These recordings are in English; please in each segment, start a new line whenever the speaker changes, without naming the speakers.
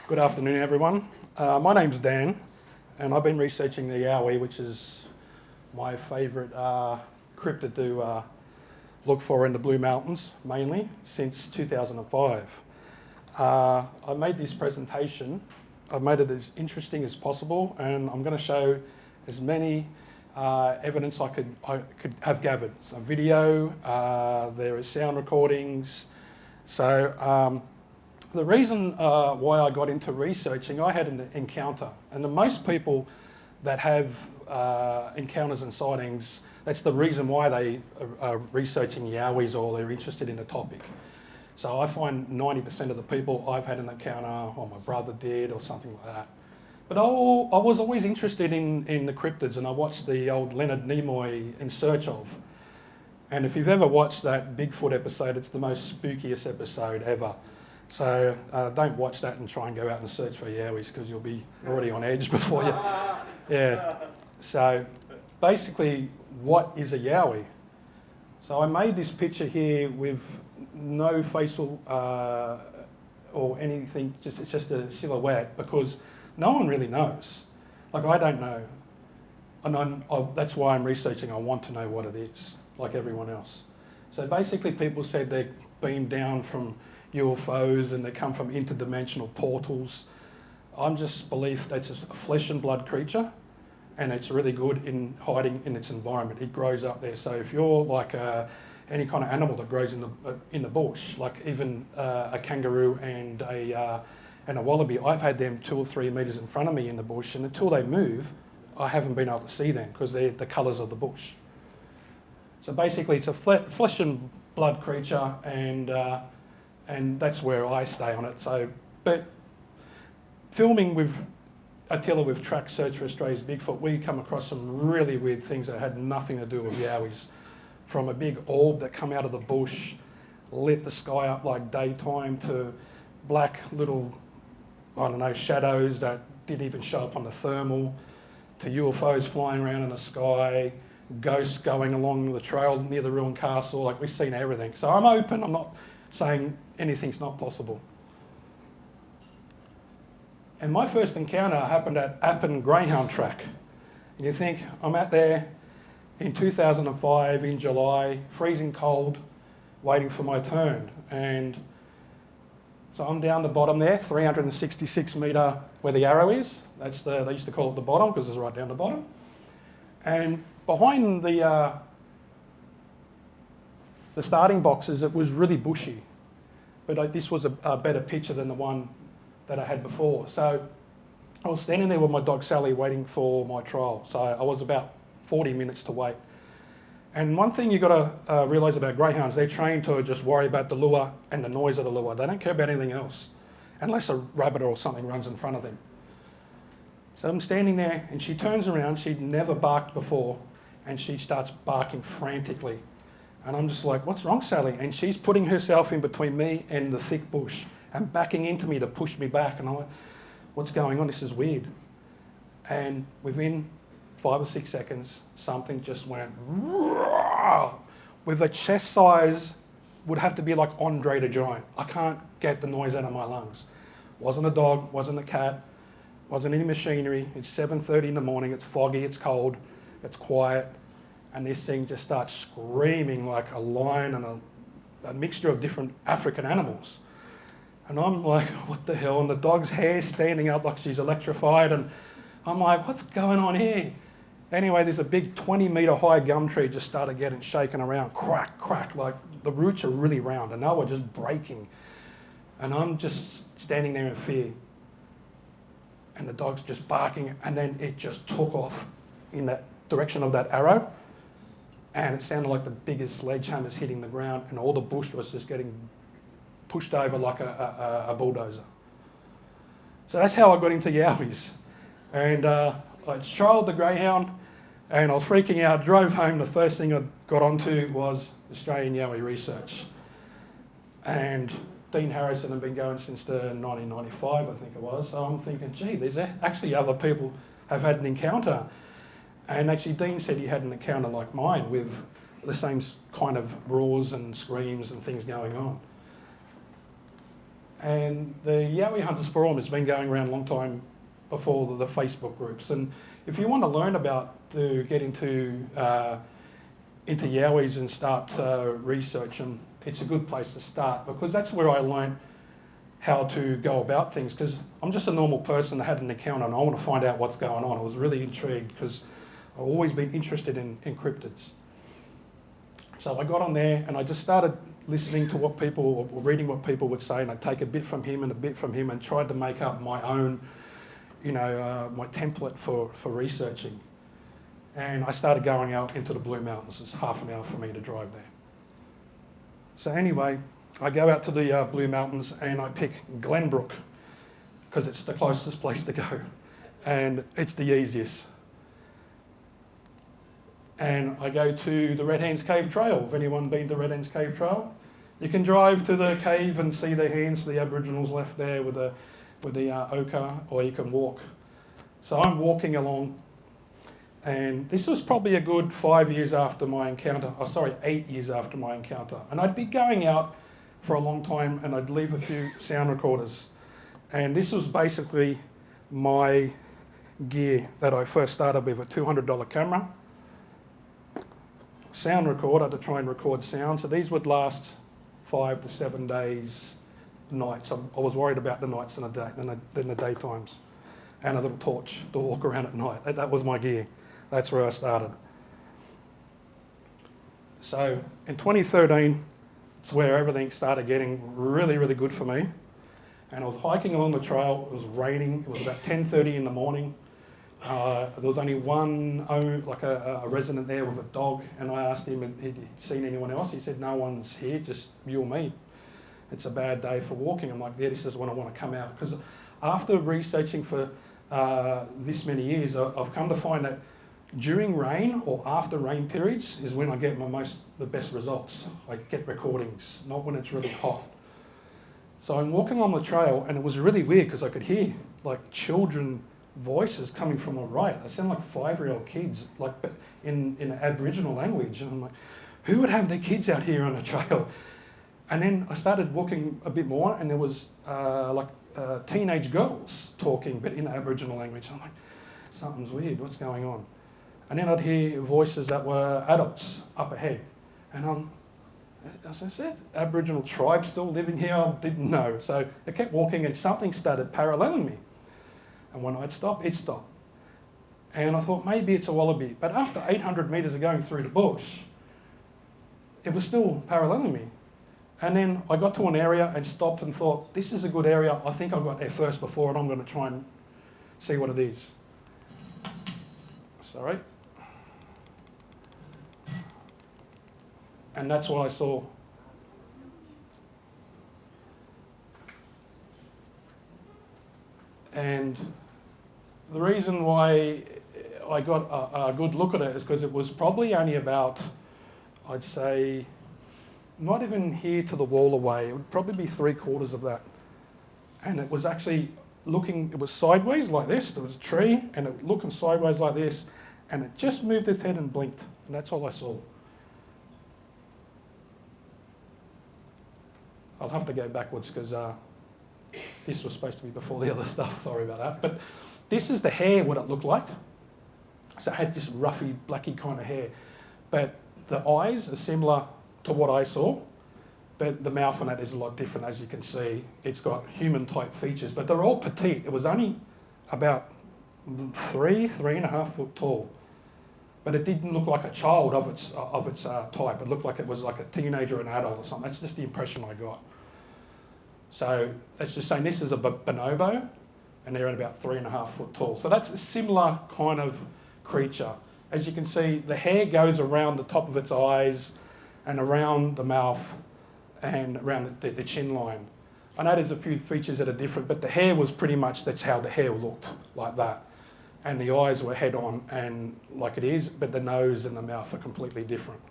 Good afternoon, everyone. My name's Dan, and I've been researching the Yowie, which is my favourite cryptid to look for in the Blue Mountains, mainly, since 2005. I made this presentation. I've made it as interesting as possible, and I'm going to show as many evidence I could have gathered. Some video, there is sound recordings. So the reason why I got into researching, I had an encounter, and most people that have encounters and sightings, that's the reason why they are researching Yowies or they're interested in the topic. So I find 90% of the people I've had an encounter, or my brother did, or something like that. But I was always interested in the cryptids, and I watched the old Leonard Nimoy In Search Of. And if you've ever watched that Bigfoot episode, it's the most spookiest episode ever. So don't watch that and try and go out and search for Yowies, because you'll be already on edge before you... Yeah. So basically, what is a Yowie? So I made this picture here with no facial or anything, it's just a silhouette, because no one really knows. Like, I don't know. And that's why I'm researching. I want to know what it is, like everyone else. So basically, people said they've been down from UFOs and they come from interdimensional portals. I'm just belief that's a flesh and blood creature, and it's really good in hiding in its environment. It grows up there. So if you're like any kind of animal that grows in the bush, like even a kangaroo and a wallaby, I've had them 2 or 3 metres in front of me in the bush, and until they move, I haven't been able to see them because they're the colours of the bush. So basically, it's a flesh and blood creature, and that's where I stay on it. So, but filming with Attila with Track Search for Australia's Bigfoot, we come across some really weird things that had nothing to do with Yowies. From a big orb that come out of the bush, lit the sky up like daytime, to black little, I don't know, shadows that didn't even show up on the thermal, to UFOs flying around in the sky, ghosts going along the trail near the ruined castle. Like, we've seen everything. So I'm open, I'm not saying anything's not possible. And my first encounter happened at Appin Greyhound Track. And you think, I'm out there in 2005 in July, freezing cold, waiting for my turn. And so I'm down the bottom there, 366 metre where the arrow is. That's they used to call it the bottom because it's right down the bottom. And behind the starting boxes, it was really bushy. But this was a better picture than the one that I had before. So I was standing there with my dog Sally waiting for my trial. So I was about 40 minutes to wait. And one thing you've got to realise about greyhounds, they're trained to just worry about the lure and the noise of the lure. They don't care about anything else, unless a rabbit or something runs in front of them. So I'm standing there, and she turns around. She'd never barked before, and she starts barking frantically. And I'm just like, what's wrong, Sally? And she's putting herself in between me and the thick bush and backing into me to push me back. And I'm like, what's going on? This is weird. And within 5 or 6 seconds, something just went with a chest size, would have to be like Andre the Giant. I can't get the noise out of my lungs. Wasn't a dog, wasn't a cat, wasn't any machinery. It's 7:30 in the morning, it's foggy, it's cold, it's quiet, and this thing just starts screaming like a lion and a mixture of different African animals. And I'm like, what the hell? And the dog's hair standing up like she's electrified, and I'm like, what's going on here? Anyway, there's a big 20-metre high gum tree just started getting shaken around, crack, crack, like the roots are really round, and they were just breaking. And I'm just standing there in fear. And the dog's just barking, and then it just took off in that direction of that arrow. And it sounded like the biggest sledgehammers hitting the ground, and all the bush was just getting pushed over like a bulldozer. So that's how I got into Yowies. And I trialled the greyhound, and I was freaking out, drove home. The first thing I got onto was Australian Yowie research. And Dean Harrison had been going since the 1995, I think it was. So I'm thinking, gee, there's actually other people have had an encounter. And actually Dean said he had an encounter like mine with the same kind of roars and screams and things going on. And the Yowie Hunters Forum has been going around a long time before the Facebook groups. And if you want to learn to get into Yowies and start researching, it's a good place to start, because that's where I learned how to go about things, because I'm just a normal person that had an encounter and I want to find out what's going on. I was really intrigued because I've always been interested in cryptids. So I got on there and I just started listening to what people, or reading what people would say, and I'd take a bit from him and a bit from him and tried to make up my own, my template for researching. And I started going out into the Blue Mountains. It's half an hour for me to drive there. So anyway, I go out to the Blue Mountains and I pick Glenbrook because it's the closest place to go and it's the easiest. And I go to the Red Hands Cave Trail. Have anyone been to Red Hands Cave Trail? You can drive to the cave and see the hands, the Aboriginals left there with the ochre, or you can walk. So I'm walking along, and this was probably a good 5 years after my encounter, 8 years after my encounter. And I'd be going out for a long time and I'd leave a few sound recorders. And this was basically my gear that I first started with, a $200 camera, sound recorder to try and record sound. So these would last 5 to 7 days, nights. I was worried about the nights than the daytimes. And a little torch to walk around at night. That was my gear. That's where I started. So in 2013, it's where everything started getting really, really good for me. And I was hiking along the trail. It was raining. It was about 10:30 in the morning. There was only one, a resident there with a dog, and I asked him if he'd seen anyone else. He said, no one's here, just you or me. It's a bad day for walking. I'm like, yeah, this is when I want to come out. Because after researching for this many years, I've come to find that during rain or after rain periods is when I get the best results. I get recordings, not when it's really hot. So I'm walking on the trail, and it was really weird because I could hear like children voices coming from the right. They sound like 5-year-old kids, but in an Aboriginal language. And I'm like, who would have their kids out here on a trail? And then I started walking a bit more, and there was teenage girls talking, but in Aboriginal language. I'm like, something's weird, what's going on? And then I'd hear voices that were adults up ahead. And as I said, Aboriginal tribe still living here? I didn't know. So I kept walking and something started paralleling me. And when I'd stop, it stopped. And I thought, maybe it's a wallaby. But after 800 metres of going through the bush, it was still paralleling me. And then I got to an area and stopped and thought, this is a good area. I think I got there first before, and I'm going to try and see what it is. Sorry. And that's what I saw. And the reason why I got a good look at it is because it was probably only about, I'd say, not even here to the wall away. It would probably be 3/4 of that. And it was actually looking, it was sideways like this. There was a tree, and it was looking sideways like this, and it just moved its head and blinked. And that's all I saw. I'll have to go backwards because this was supposed to be before the other stuff. Sorry about that. But this is the hair, what it looked like. So it had this roughy, blacky kind of hair. But the eyes are similar to what I saw, but the mouth on it is a lot different. As you can see, it's got human-type features, but they're all petite. It was only about 3.5 foot tall. But it didn't look like a child of its type. It looked like it was like a teenager or an adult or something. That's just the impression I got. So that's just saying this is a bonobo, and they're at about 3.5 foot tall. So that's a similar kind of creature. As you can see, the hair goes around the top of its eyes and around the mouth and around the chin line. I know there's a few features that are different, but the hair was pretty much, that's how the hair looked, like that. And the eyes were head on and like it is, but the nose and the mouth are completely different.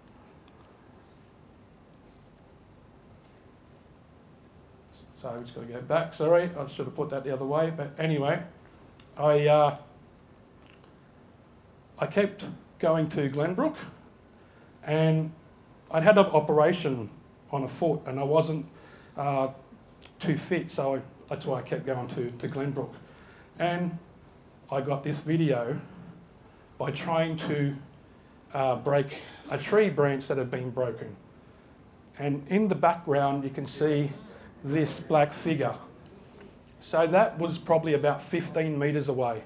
So I'm just going to go back, sorry, I should have put that the other way, but anyway, I kept going to Glenbrook, and I'd had an operation on a foot, and I wasn't too fit, so that's why I kept going to Glenbrook. And I got this video by trying to break a tree branch that had been broken. And in the background you can see this black figure. So that was probably about 15 metres away.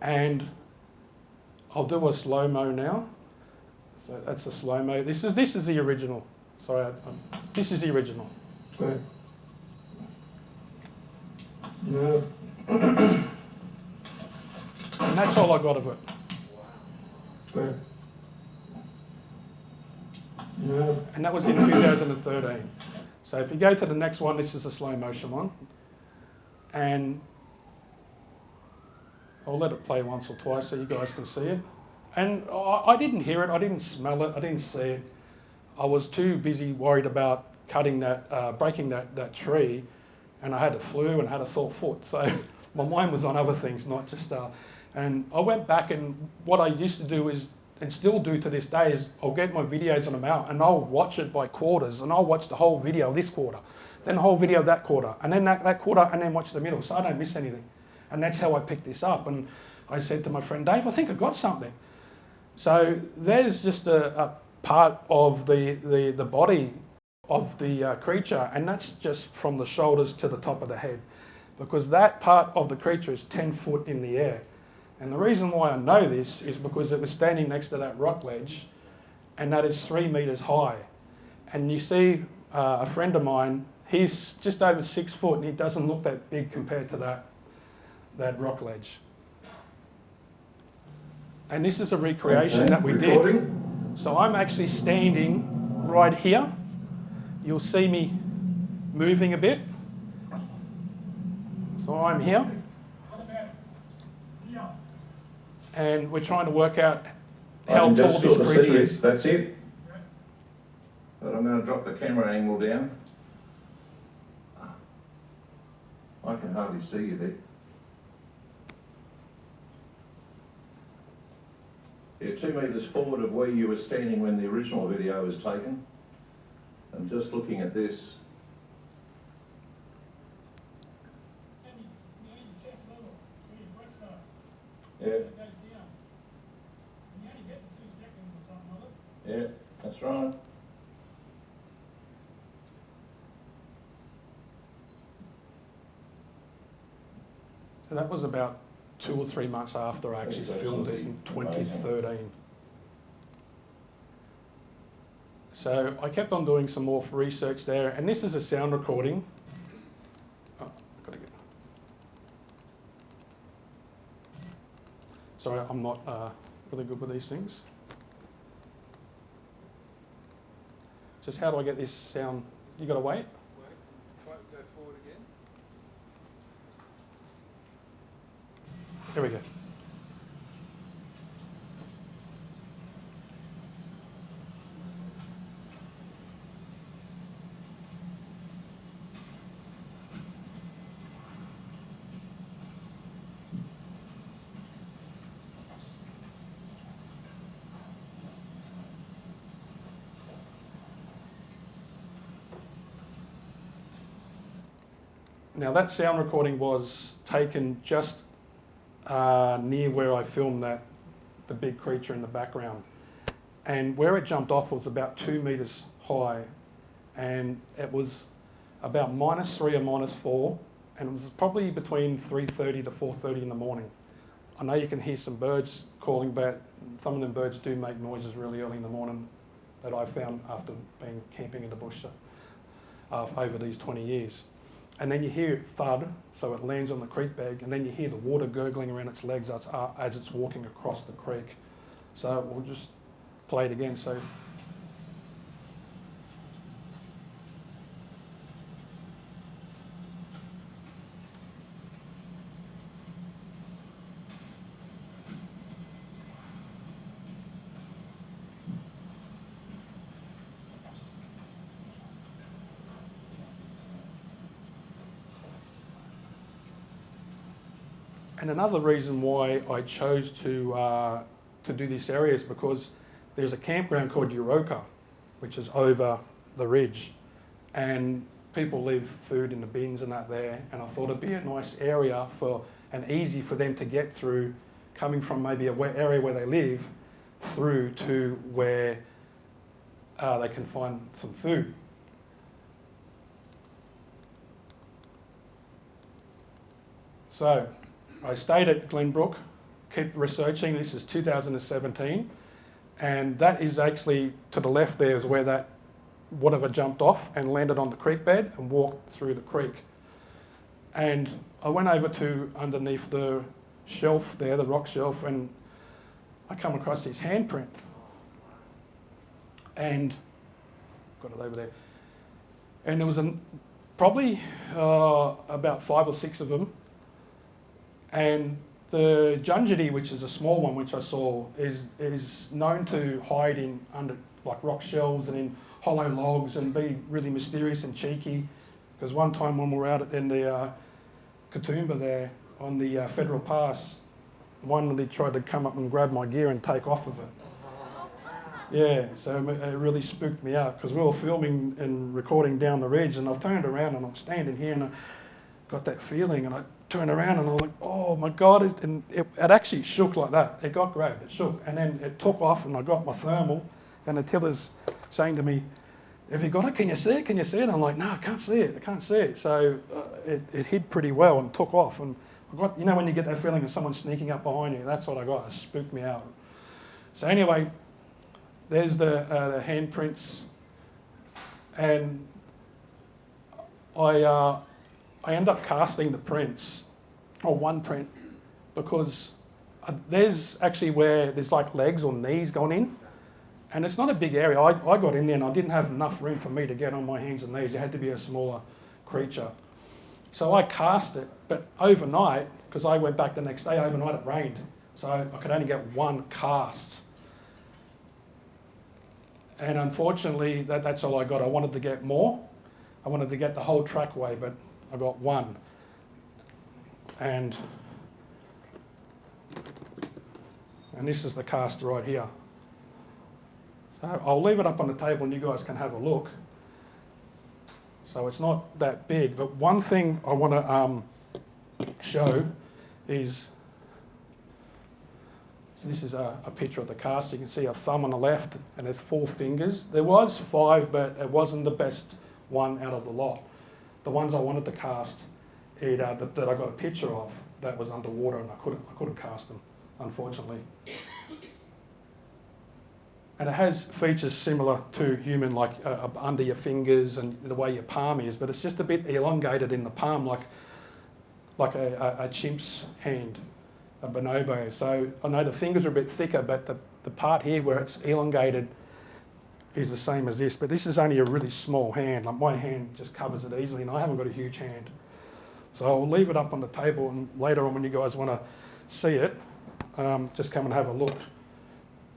And I'll do a slow-mo now. So that's a slow-mo. This is the original. Sorry, this is the original.
Right. No.
And that's all I got of it.
Right. No.
And that was in 2013. So if you go to the next one, this is a slow motion one. And I'll let it play once or twice so you guys can see it. And I didn't hear it, I didn't smell it, I didn't see it. I was too busy worried about cutting that, breaking that tree, and I had a flu and had a sore foot. So my mind was on other things, not just, and I went back, and what I used to do is, and still do to this day, is I'll get my videos on them out and I'll watch it by quarters, and I'll watch the whole video this quarter, then the whole video that quarter, and then that quarter, and then watch the middle, so I don't miss anything. And that's how I picked this up. And I said to my friend Dave, I think I got something. So there's just a part of the body of the creature, and that's just from the shoulders to the top of the head, because that part of the creature is 10 foot in the air. And the reason why I know this is because it was standing next to that rock ledge, and that is 3 meters high. And you see a friend of mine, he's just over 6 foot, and he doesn't look that big compared to that rock ledge. And this is a recreation that we did. So I'm actually standing right here. You'll see me moving a bit. So I'm here. And we're trying to work out how tall this creature is.
That's it. But I'm going to drop the camera angle down. I can hardly see you there. You're 2 metres forward of where you were standing when the original video was taken. And just looking at this. Yeah. Yeah, that's right.
So that was about 2 or 3 months after I actually filmed it in 2013. So I kept on doing some more research there, and this is a sound recording. Oh, gotta get. Sorry, I'm not really good with these things. Just how do I get this sound? You gotta wait?
Try to go forward again.
Here we go. Now that sound recording was taken just near where I filmed the big creature in the background. And where it jumped off was about 2 meters high, and it was about -3 or -4, and it was probably between 3:30 to 4:30 in the morning. I know you can hear some birds calling, but some of them birds do make noises really early in the morning that I found after being camping in the bush over these 20 years. And then you hear it thud, so it lands on the creek bed, and then you hear the water gurgling around its legs as it's walking across the creek. So we'll just play it again. So. And another reason why I chose to do this area is because there's a campground called Europa, which is over the ridge. And people leave food in the bins and that there, and I thought it'd be a nice area for and easy for them to get through, coming from maybe a area where they live through to where they can find some food. So I stayed at Glenbrook, kept researching. This is 2017, and that is actually to the left there is where that whatever jumped off and landed on the creek bed and walked through the creek. And I went over to underneath the shelf there, the rock shelf, and I come across his handprint. And got it over there. And there was probably about 5 or 6 of them. And the Junjidi, which is a small one, which I saw, is known to hide in under like rock shells and in hollow logs and be really mysterious and cheeky. Because one time when we were out in the Katoomba there on the Federal Pass, one really tried to come up and grab my gear and take off of it. Yeah, so it really spooked me out because we were filming and recording down the ridge, and I've turned around and I'm standing here and I got that feeling, and I turned around and I was like, oh my God, and it actually shook like that. It got grabbed, it shook, and then it took off and I got my thermal, and Attila's saying to me, have you got it? Can you see it? Can you see it? I'm like, no, I can't see it. I can't see it. So it hid pretty well and took off. And I got, you know, when you get that feeling of someone sneaking up behind you, that's what I got. It spooked me out. So anyway, there's the handprints, and I end up casting the prints, or one print, because there's actually where there's like legs or knees gone in. And it's not a big area. I got in there and I didn't have enough room for me to get on my hands and knees. It had to be a smaller creature. So I cast it, but overnight, because I went back the next day, overnight it rained. So I could only get one cast. And unfortunately, that's all I got. I wanted to get more. I wanted to get the whole trackway, but I got one. And this is the cast right here. So I'll leave it up on the table and you guys can have a look. So it's not that big, but one thing I want to show is, so this is a picture of the cast. You can see a thumb on the left and there's 4 fingers. There was 5, but it wasn't the best one out of the lot. The ones I wanted to cast, that I got a picture of, that was underwater and I couldn't cast them, unfortunately. And it has features similar to human, like under your fingers and the way your palm is, but it's just a bit elongated in the palm, like a chimp's hand, a bonobo. So I know the fingers are a bit thicker, but the part here where it's elongated is the same as this. But this is only a really small hand. Like my hand just covers it easily, and I haven't got a huge hand. So I'll leave it up on the table, and later on when you guys want to see it, just come and have a look.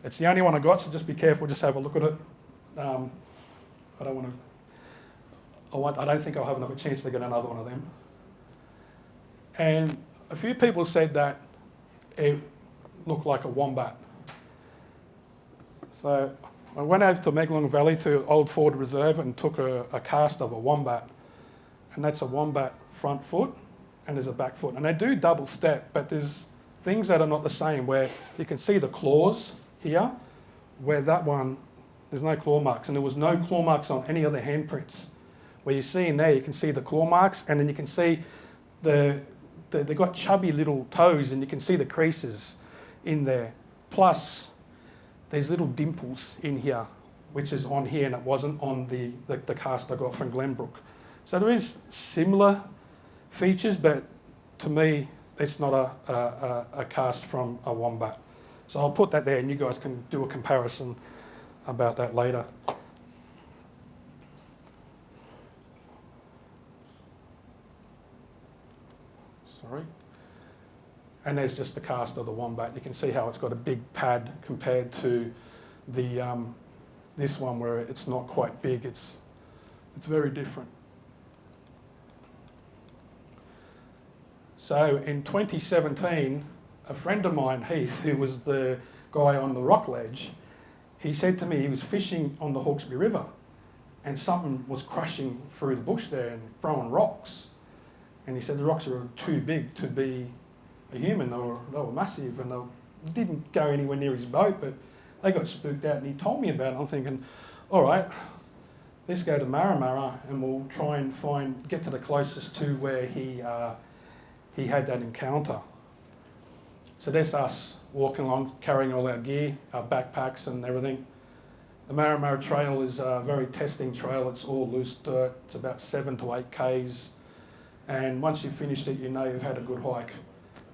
It's the only one I got, so just be careful, just have a look at it. I don't think I'll have another chance to get another one of them. And a few people said that it looked like a wombat. So I went over to Megalong Valley to Old Ford Reserve and took a cast of a wombat. And that's a wombat front foot and there's a back foot. And they do double step, but there's things that are not the same, where you can see the claws here, where that one, there's no claw marks, and there was no claw marks on any of the handprints. Where you see in there, you can see the claw marks, and then you can see they've got chubby little toes, and you can see the creases in there. Plus, there's little dimples in here, which is on here, and it wasn't on the cast I got from Glenbrook. So there is similar features, but to me, it's not a cast from a wombat. So I'll put that there and you guys can do a comparison about that later. Sorry. And there's just the cast of the wombat. You can see how it's got a big pad compared to the this one where it's not quite big. It's very different. So in 2017, a friend of mine, Heath, who was the guy on the rock ledge, he said to me he was fishing on the Hawkesbury River and something was crashing through the bush there and throwing rocks. And he said the rocks were too big to be a human. They were massive, and they didn't go anywhere near his boat, but they got spooked out, and he told me about it. I'm thinking, all right, let's go to Marramara and we'll try and get to the closest to where he had that encounter. So there's us walking along, carrying all our gear, our backpacks and everything. The Marramara Trail is a very testing trail. It's all loose dirt. It's about 7 to 8 Ks. And once you've finished it, you know you've had a good hike.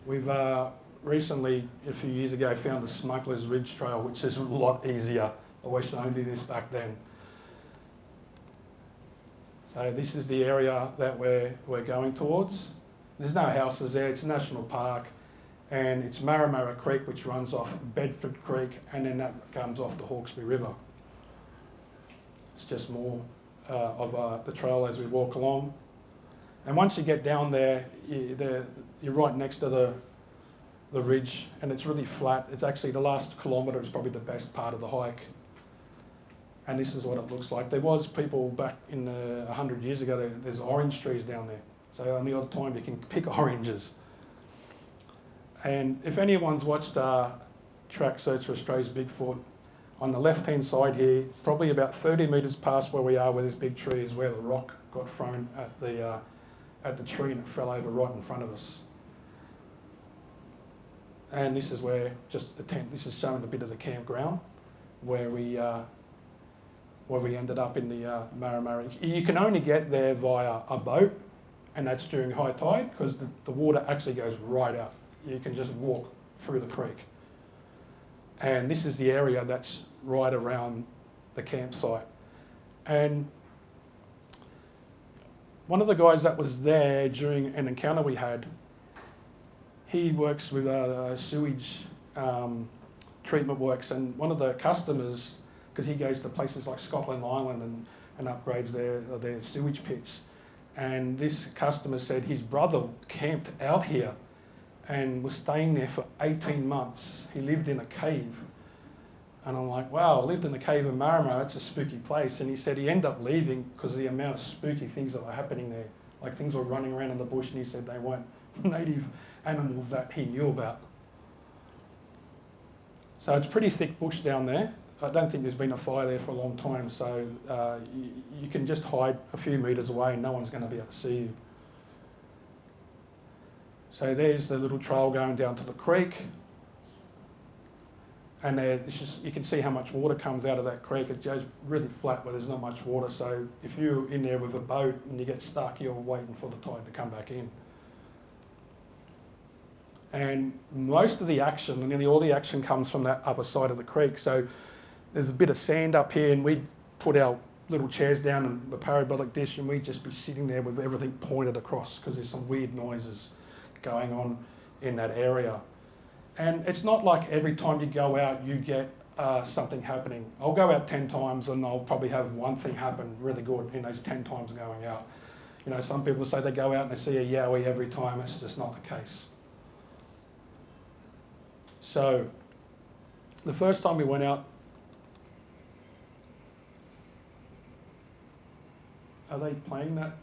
We've recently, a few years ago, found the Smuggler's Ridge Trail, which is a lot easier. I wish I did this back then. So this is the area that we're going towards. There's no houses there. It's a national park. And it's Marramara Creek, which runs off Bedford Creek, and then that comes off the Hawkesbury River. It's just more of the trail as we walk along. And once you get down there, you're right next to the ridge, and it's really flat. It's actually the last kilometre is probably the best part of the hike. And this is what it looks like. There was people back in 100 years ago, there's orange trees down there. So on the odd time you can pick oranges. And if anyone's watched Track Search for Australia's Bigfoot, on the left-hand side here, probably about 30 metres past where we are, where this big tree is, where the rock got thrown at the tree and it fell over right in front of us. And this is where just the tent. This is showing a bit of the campground where we ended up in the Marramara. You can only get there via a boat, and that's during high tide because the water actually goes right out. You can just walk through the creek. And this is the area that's right around the campsite. And one of the guys that was there during an encounter we had, he works with sewage treatment works, and one of the customers, because he goes to places like Scotland Island and upgrades their sewage pits, and this customer said his brother camped out here and was staying there for 18 months. He lived in a cave. And I'm like, wow, I lived in the cave in Marramara, it's a spooky place. And he said he ended up leaving because of the amount of spooky things that were happening there. Like things were running around in the bush, and he said they weren't native animals that he knew about. So it's pretty thick bush down there. I don't think there's been a fire there for a long time, so you can just hide a few metres away and no one's going to be able to see you. So there's the little trail going down to the creek. And you can see how much water comes out of that creek. It goes really flat where there's not much water. So if you're in there with a boat and you get stuck, you're waiting for the tide to come back in. And most of the action, nearly all the action comes from that other side of the creek. So there's a bit of sand up here, and we'd put our little chairs down in the parabolic dish, and we'd just be sitting there with everything pointed across because there's some weird noises going on in that area. And it's not like every time you go out you get something happening. I'll go out 10 times and I'll probably have one thing happen really good in those 10 times going out. You know, some people say they go out and they see a Yowie every time. It's just not the case. So the first time we went out, are they playing that?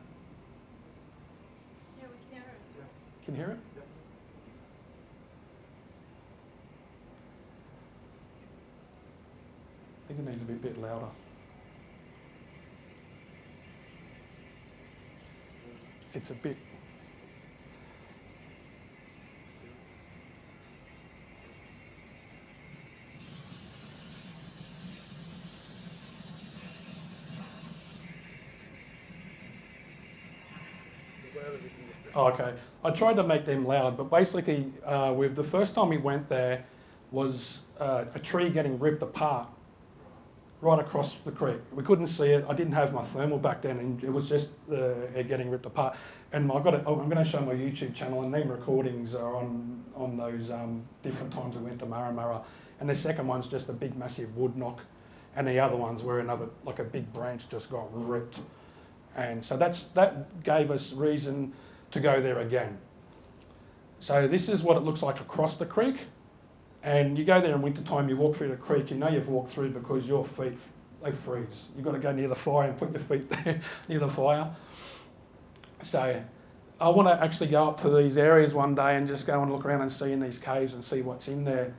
Yeah, we can hear it.
Can you hear it? I think it needs to be a bit louder. It's a bit. Oh, okay. I tried to make them loud, but basically, with the first time we went there was a tree getting ripped apart right across the creek. We couldn't see it. I didn't have my thermal back then, and it was just it getting ripped apart. And I'm going to show my YouTube channel, and them recordings are on those different times we went to Marramara. And the second one's just a big, massive wood knock, and the other ones were another, like a big branch just got ripped. And so that gave us reason to go there again. So this is what it looks like across the creek. And you go there in winter time, you walk through the creek, you know you've walked through because your feet they freeze. You've got to go near the fire and put your feet there near the fire. So I want to actually go up to these areas one day and just go and look around and see in these caves and see what's in there.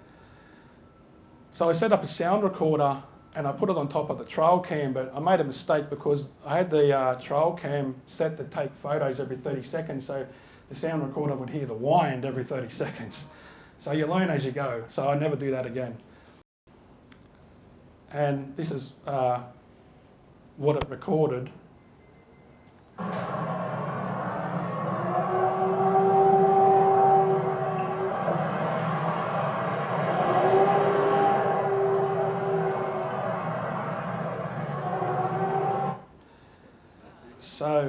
So I set up a sound recorder and I put it on top of the trail cam, but I made a mistake because I had the trail cam set to take photos every 30 seconds, so the sound recorder would hear the wind every 30 seconds. So you learn as you go, so I never do that again. And this is what it recorded. So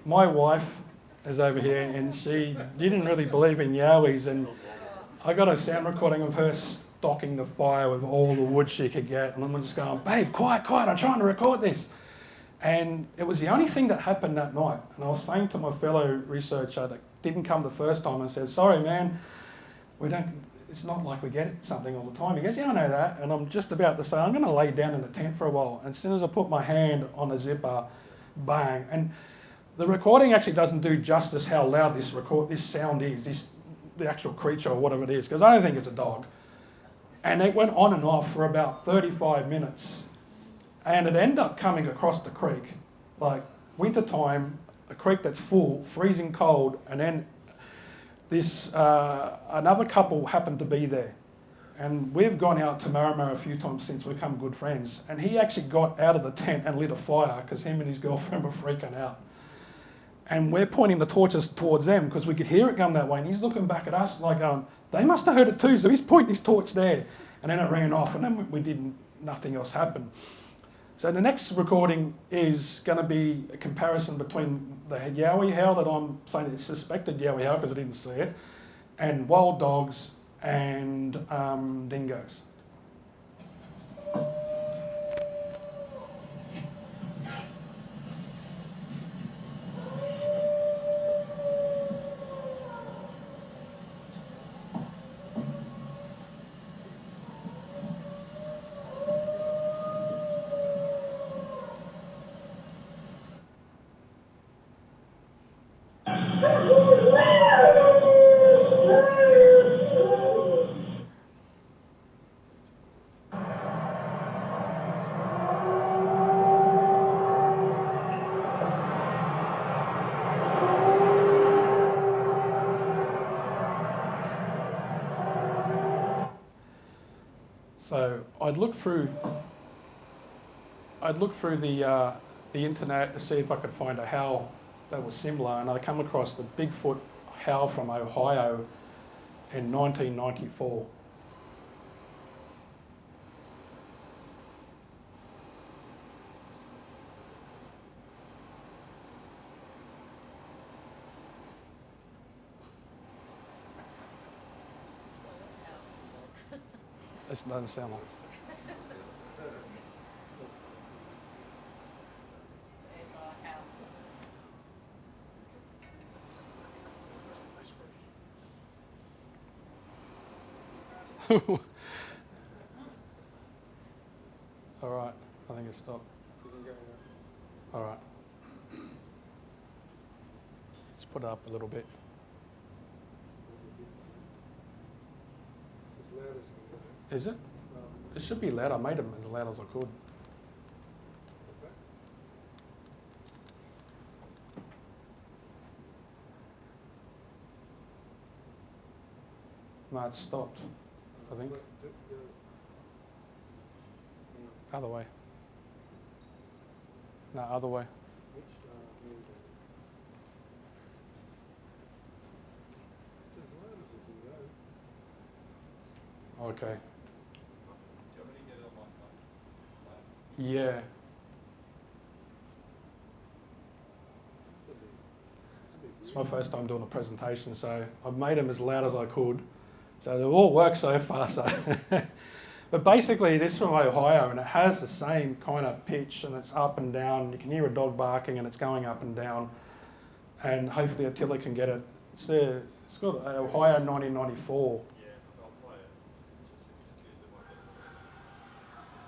my wife is over here and she didn't really believe in Yowies, and I got a sound recording of her stocking the fire with all the wood she could get, and I'm just going, babe, quiet, I'm trying to record this. And it was the only thing that happened that night. And I was saying to my fellow researcher that didn't come the first time and said, sorry man, it's not like we get something all the time. He goes, yeah, I know that. And I'm just about to say, I'm going to lay down in the tent for a while. And as soon as I put my hand on the zipper, bang. And the recording actually doesn't do justice how loud this sound is, the actual creature or whatever it is, because I don't think it's a dog. And it went on and off for about 35 minutes. And it ended up coming across the creek, like winter time, a creek that's full, freezing cold, and then this another couple happened to be there. And we've gone out to Marama a few times since we've become good friends. And he actually got out of the tent and lit a fire because him and his girlfriend were freaking out. And we're pointing the torches towards them because we could hear it come that way. And he's looking back at us like going, they must have heard it too. So he's pointing his torch there. And then it ran off and then nothing else happened. So the next recording is going to be a comparison between the Yowie howl that I'm saying is suspected Yowie howl because I didn't see it, and wild dogs and dingoes. So I'd look through the internet to see if I could find a howl that was similar, and I come across the Bigfoot howl from Ohio in 1994. This doesn't sound like. All right, I think it stopped. All right. Let's put it up a little bit. Is it? It should be loud. I made them as loud as I could. No, it stopped, I think. Other way. No, other way. Okay. Yeah. It's my first time doing a presentation, so I've made them as loud as I could. So they all work so far. So but basically this is from Ohio, and it has the same kind of pitch, and it's up and down. You can hear a dog barking and it's going up and down. And hopefully Attila can get it. It's got Ohio 1994. Yeah, I'll play it. Just excuse it.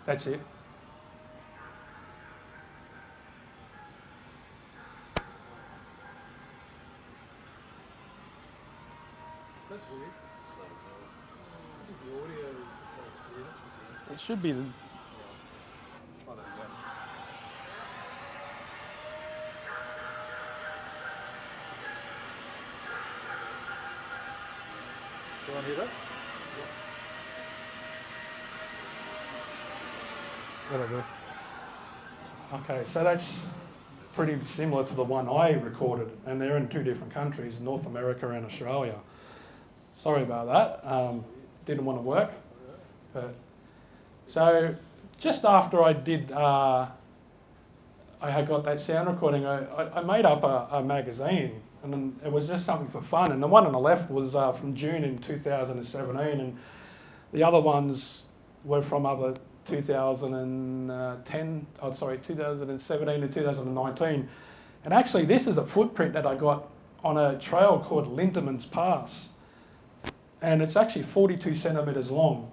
That's it. should be.
Oh, there we go. Do you want to hear that?
That'll do. Okay, so that's pretty similar to the one I recorded, and they're in 2 different countries, North America and Australia. Sorry about that. Didn't want to work. But, so just after I did, I had got that sound recording, I made up a magazine, and then it was just something for fun. And the one on the left was from June in 2017, and the other ones were from other 2017 and 2019. And actually this is a footprint that I got on a trail called Lindeman's Pass. And it's actually 42 centimetres long.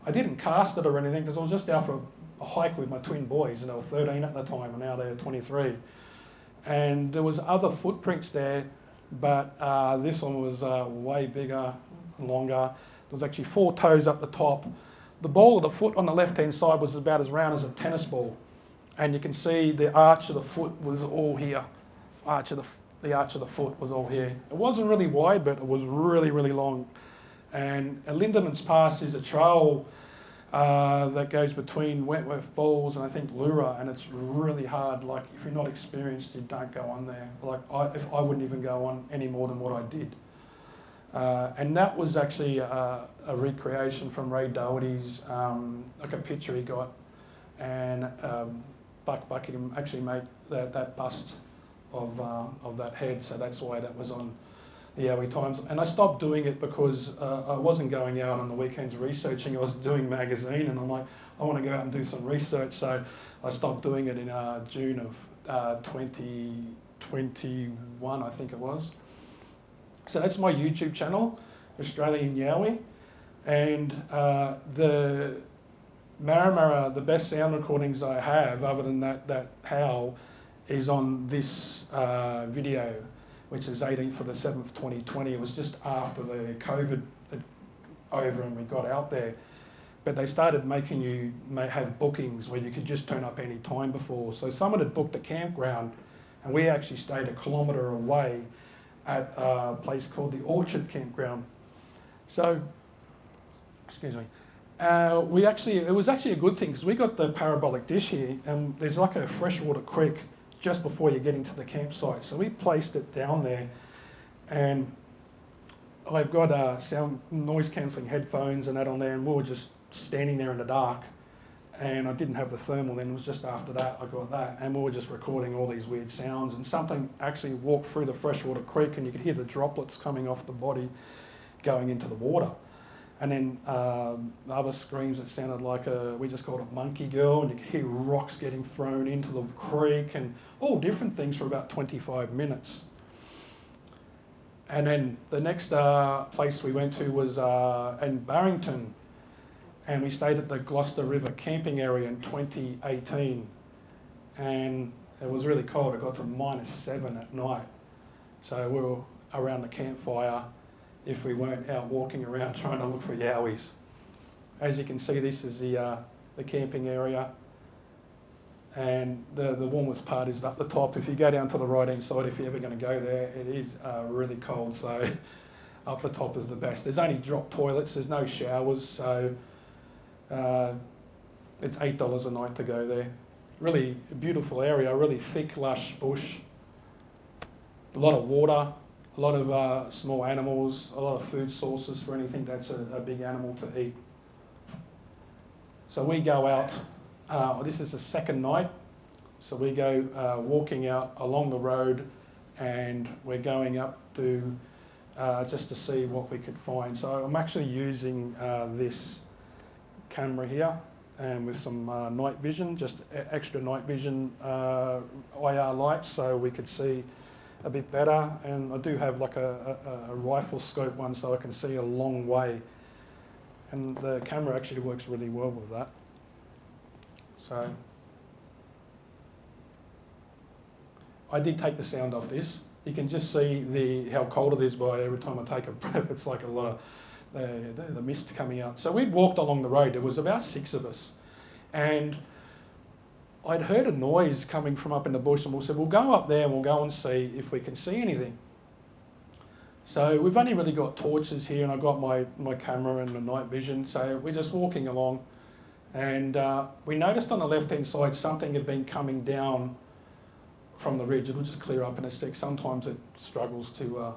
I didn't cast it or anything because I was just out for a hike with my twin boys, and they were 13 at the time and now they're 23. And there was other footprints there, but this one was way bigger, longer. There was actually 4 toes up the top. The ball of the foot on the left-hand side was about as round as a tennis ball. And you can see the arch of the foot was all here. The arch of the foot was all here. It wasn't really wide, but it was really, really long. And Lindeman's Pass is a trail that goes between Wentworth Falls and I think Lura, and it's really hard. Like, if you're not experienced, you don't go on there. Like, I wouldn't even go on any more than what I did. And that was actually a recreation from Ray Doherty's, like a picture he got, and Buck Buckingham actually made that bust of that head, so that's why that was on the Yowie Times. And I stopped doing it because I wasn't going out on the weekends researching, I was doing magazine, and I'm like, I want to go out and do some research, so I stopped doing it in June of 2021, I think it was. So that's my YouTube channel, Australian Yowie, and the Marramara, the best sound recordings I have, other than that howl, is on this video, which is 18th of the 7th, 2020. It was just after the COVID had over and we got out there. But they started making you have bookings where you could just turn up any time before. So someone had booked a campground, and we actually stayed 1 kilometre away at a place called the Orchard Campground. So, excuse me, it was actually a good thing because we got the parabolic dish here, and there's like a freshwater creek just before you get into the campsite. So we placed it down there, and I've got noise cancelling headphones and that on there, and we were just standing there in the dark, and I didn't have the thermal then. It was just after that I got that, and we were just recording all these weird sounds, and something actually walked through the freshwater creek and you could hear the droplets coming off the body going into the water. And then other screams that sounded like we just called it Monkey Girl, and you could hear rocks getting thrown into the creek and all different things for about 25 minutes. And then the next place we went to was in Barrington, and we stayed at the Gloucester River camping area in 2018, and it was really cold. It got to -7 at night, so we were around the campfire if we weren't out walking around trying to look for yowies. As you can see, this is the camping area, and the warmest part is up the top. If you go down to the right hand side, if you're ever going to go there, it is really cold, so up the top is the best. There's only drop toilets, there's no showers, so it's $8 a night to go there. Really beautiful area, really thick, lush bush, a lot of water, a lot of small animals, a lot of food sources for anything that's a big animal to eat. So we go out, this is the second night, so we go walking out along the road, and we're going up to just to see what we could find. So I'm actually using this camera here, and with some night vision, just extra night vision IR lights, so we could see a bit better. And I do have like a rifle scope one, so I can see a long way, and the camera actually works really well with that. So I did take the sound off this. You can just see how cold it is by every time I take a breath. It's like a lot of the mist coming out. So we'd walked along the road. There was about 6 of us, and I'd heard a noise coming from up in the bush, and we said, we'll go up there and we'll go and see if we can see anything. So we've only really got torches here, and I've got my camera and the night vision, so we're just walking along, and we noticed on the left-hand side something had been coming down from the ridge. It'll just clear up in a sec. Sometimes it struggles to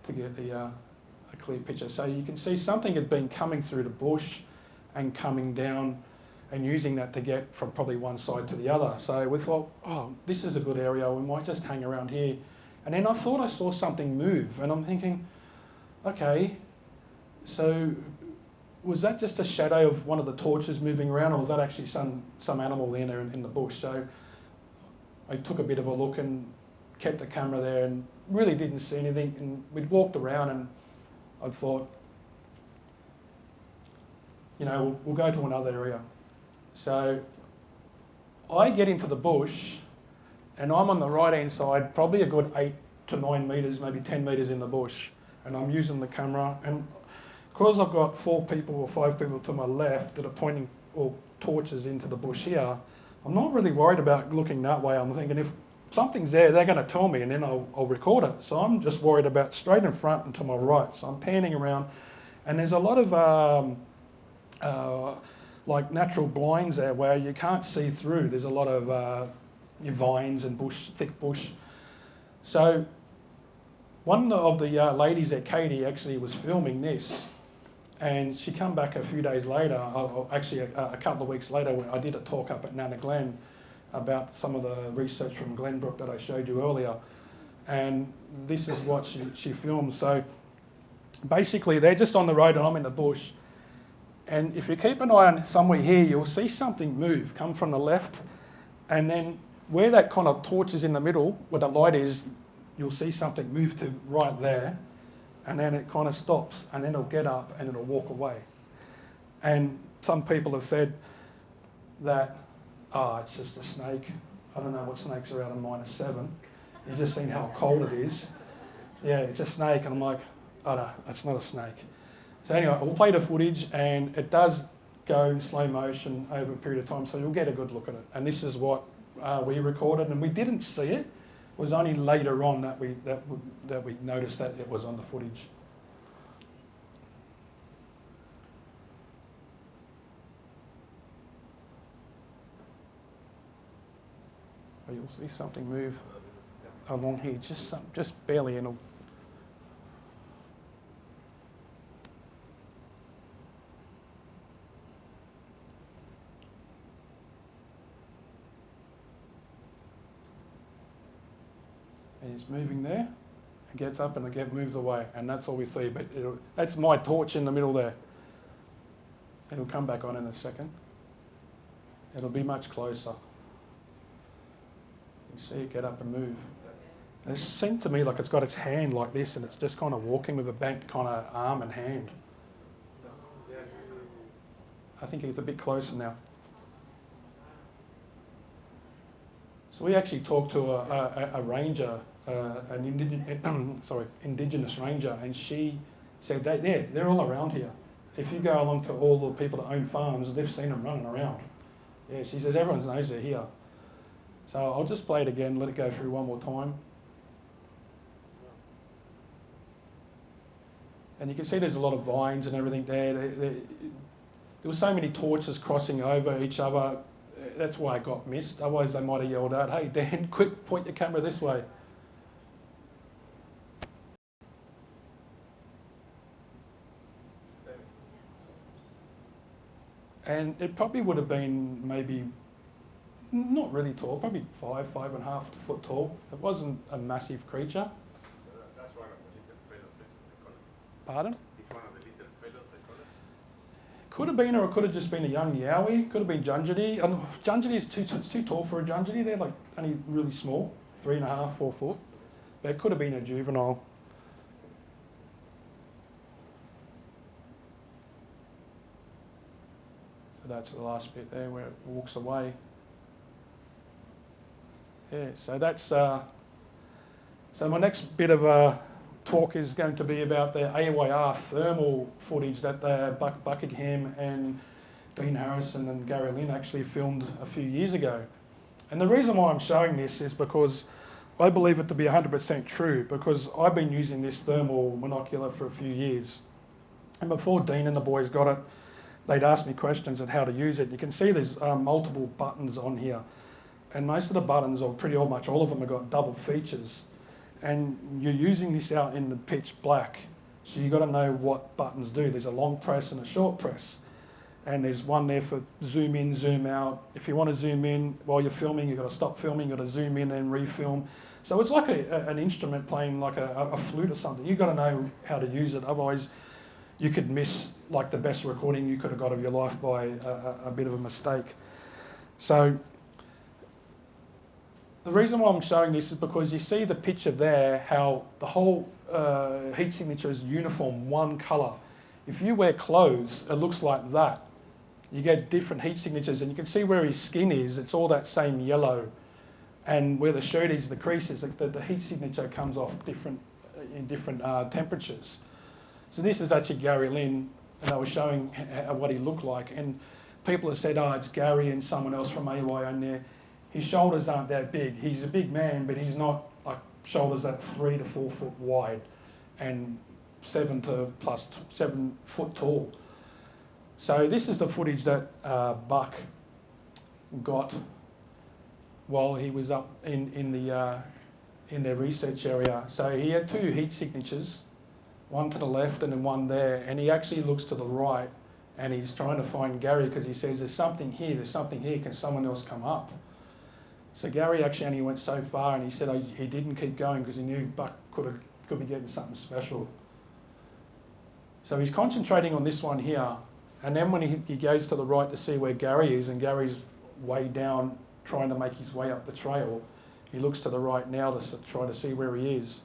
get a clear picture. So you can see something had been coming through the bush and coming down and using that to get from probably one side to the other. So we thought, oh, this is a good area, we might just hang around here. And then I thought I saw something move, and I'm thinking, okay, so was that just a shadow of one of the torches moving around, or was that actually some animal in there in the bush? So I took a bit of a look and kept the camera there and really didn't see anything. And we'd walked around, and I thought, you know, we'll go to another area. So I get into the bush, and I'm on the right-hand side, probably a good 8 to 9 metres, maybe 10 metres in the bush, and I'm using the camera. And because I've got 4 people or 5 people to my left that are pointing all torches into the bush here, I'm not really worried about looking that way. I'm thinking if something's there, they're going to tell me, and then I'll record it. So I'm just worried about straight in front and to my right. So I'm panning around, and there's a lot of like natural blinds there where you can't see through. There's a lot of vines and bush, thick bush. So one of the ladies there, Katie, actually was filming this, and she come back a few days later, actually a couple of weeks later, when I did a talk up at Nana Glen about some of the research from Glenbrook that I showed you earlier, and this is what she filmed. So basically they're just on the road and I'm in the bush, and if you keep an eye on somewhere here, you'll see something move, come from the left, and then where that kind of torch is in the middle, where the light is, you'll see something move to right there, and then it kind of stops, and then it'll get up and it'll walk away. And some people have said that, oh, it's just a snake. I don't know what snakes are out of -7. You've just seen how cold it is. Yeah, it's a snake, and I'm like, oh no, it's not a snake. So anyway, we'll play the footage, and it does go in slow motion over a period of time, so you'll get a good look at it. And this is what we recorded, and we didn't see it. It was only later on that we noticed that it was on the footage. But you'll see something move along here, just barely, and it'll. And it's moving there, it gets up and again moves away, and that's all we see. But that's my torch in the middle there. It'll come back on in a second. It'll be much closer. You see it get up and move. And it seemed to me like it's got its hand like this, and it's just kind of walking with a bent kind of arm and hand. I think it's a bit closer now. So we actually talked to a ranger, an indigenous ranger, and she said that they're all around here. If you go along to all the people that own farms, they've seen them running around. Yeah, she says everyone knows they're here. So I'll just play it again, let it go through one more time. And you can see there's a lot of vines and everything there. There were so many torches crossing over each other. That's why it got missed. Otherwise they might have yelled out, hey Dan, quick, point your camera this way. And it probably would have been maybe, not really tall, probably 5.5 foot tall. It wasn't a massive creature.
So that's one of the little fellows they call it.
Pardon?
It's one of the little fellows they call it.
Could have been, or it could have just been a young Yowie. Could have been Junjidi. Junjidi is it's too tall for a Junjidi. They're like only really small, 3.5, 4 foot. But it could have been a juvenile. So that's the last bit there where it walks away. Yeah, so that's so my next bit of talk is going to be about the AYR thermal footage that Buck Buckingham and Dean Harrison and Gary Lynn actually filmed a few years ago. And the reason why I'm showing this is because I believe it to be 100% true, because I've been using this thermal monocular for a few years. And before Dean and the boys got it, they'd ask me questions on how to use it. You can see there's multiple buttons on here. And most of the buttons, or pretty much all of them, have got double features. And you're using this out in the pitch black. So you've got to know what buttons do. There's a long press and a short press. And there's one there for zoom in, zoom out. If you want to zoom in while you're filming, you've got to stop filming, you've got to zoom in and refilm. So it's like an instrument playing like a flute or something. You've got to know how to use it, otherwise you could miss like the best recording you could have got of your life by a bit of a mistake. So the reason why I'm showing this is because you see the picture there, how the whole heat signature is uniform, one colour. If you wear clothes, it looks like that. You get different heat signatures, and you can see where his skin is, it's all that same yellow. And where the shirt is, the creases, the heat signature comes off in different temperatures. So this is actually Gary Lynn, and I was showing what he looked like. And people have said, oh, it's Gary and someone else from AY on there. His shoulders aren't that big. He's a big man, but he's not like shoulders that 3 to 4 foot wide and 7 foot tall. So this is the footage that Buck got while he was up in their research area. So he had 2 heat signatures, one to the left and then one there, and he actually looks to the right and he's trying to find Gary because he says there's something here, can someone else come up? So Gary actually only went so far, and he said he didn't keep going because he knew Buck could be getting something special. So he's concentrating on this one here, and then when he goes to the right to see where Gary is, and Gary's way down trying to make his way up the trail, he looks to the right now to try to see where he is.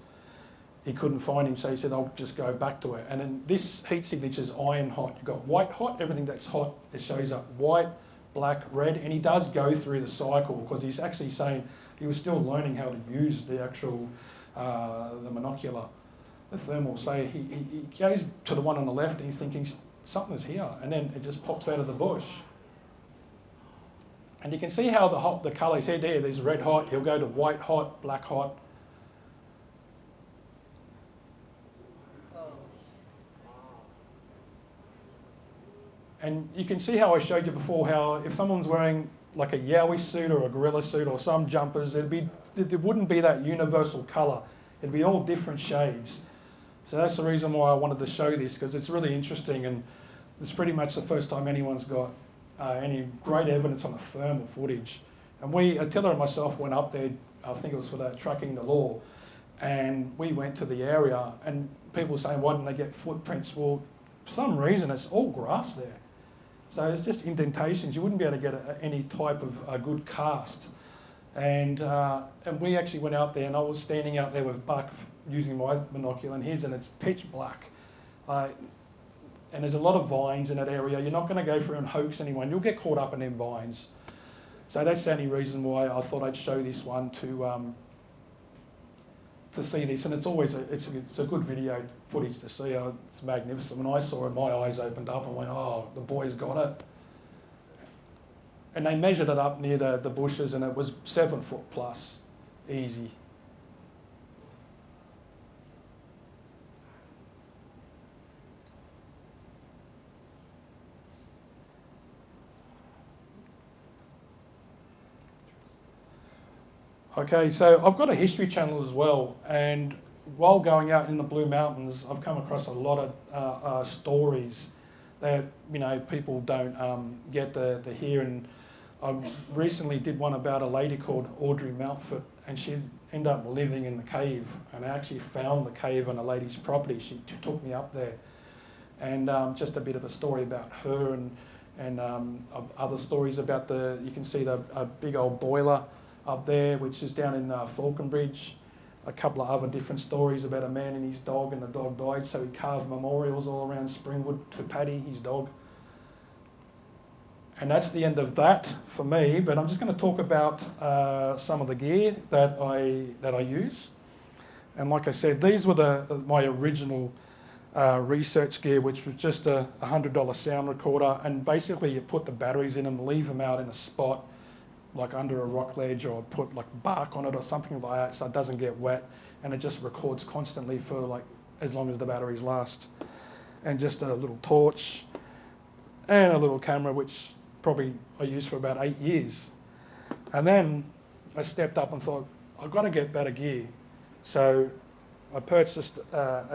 He couldn't find him, so he said, I'll just go back to it. And then this heat signature is iron hot. You've got white hot, everything that's hot, it shows up white, black, red, and he does go through the cycle because he's actually saying he was still learning how to use the actual, the monocular, the thermal. So he goes to the one on the left and he's thinking something's here, and then it just pops out of the bush. And you can see how the colours here, there's red hot, he'll go to white hot, black hot. And you can see how I showed you before how if someone's wearing like a Yowie suit or a gorilla suit or some jumpers, it wouldn't be that universal colour. It'd be all different shades. So that's the reason why I wanted to show this, because it's really interesting, and it's pretty much the first time anyone's got any great evidence on the thermal footage. And Attila and myself went up there, I think it was for that Tracking the Law, and we went to the area, and people were saying, why didn't they get footprints? Well, for some reason it's all grass there. So it's just indentations. You wouldn't be able to get any type of a good cast. And we actually went out there, and I was standing out there with Buck using my monocular, and his, and it's pitch black. And there's a lot of vines in that area. You're not going to go through and hoax anyone. You'll get caught up in them vines. So that's the only reason why I thought I'd show this one to see this. And it's always it's a good video footage to see. It's magnificent. When I saw it, my eyes opened up and went, oh, the boys got it. And they measured it up near the bushes, and it was 7 foot plus, easy. Okay, so I've got a history channel as well, and while going out in the Blue Mountains, I've come across a lot of stories that people don't get to hear. And I recently did one about a lady called Audrey Mountfort, and she ended up living in the cave. And I actually found the cave on a lady's property. She took me up there, and just a bit of a story about her, and other stories about you can see the big old boiler up there, which is down in Falconbridge. A couple of other different stories about a man and his dog, and the dog died, so he carved memorials all around Springwood to Paddy, his dog. And that's the end of that for me, but I'm just going to talk about some of the gear that I use. And like I said, these were my original research gear, which was just a $100 sound recorder, and basically you put the batteries in and leave them out in a spot like under a rock ledge, or put like bark on it or something like that so it doesn't get wet, and it just records constantly for like as long as the batteries last. And just a little torch and a little camera, which probably I used for about 8 years. And then I stepped up and thought, I've got to get better gear. So I purchased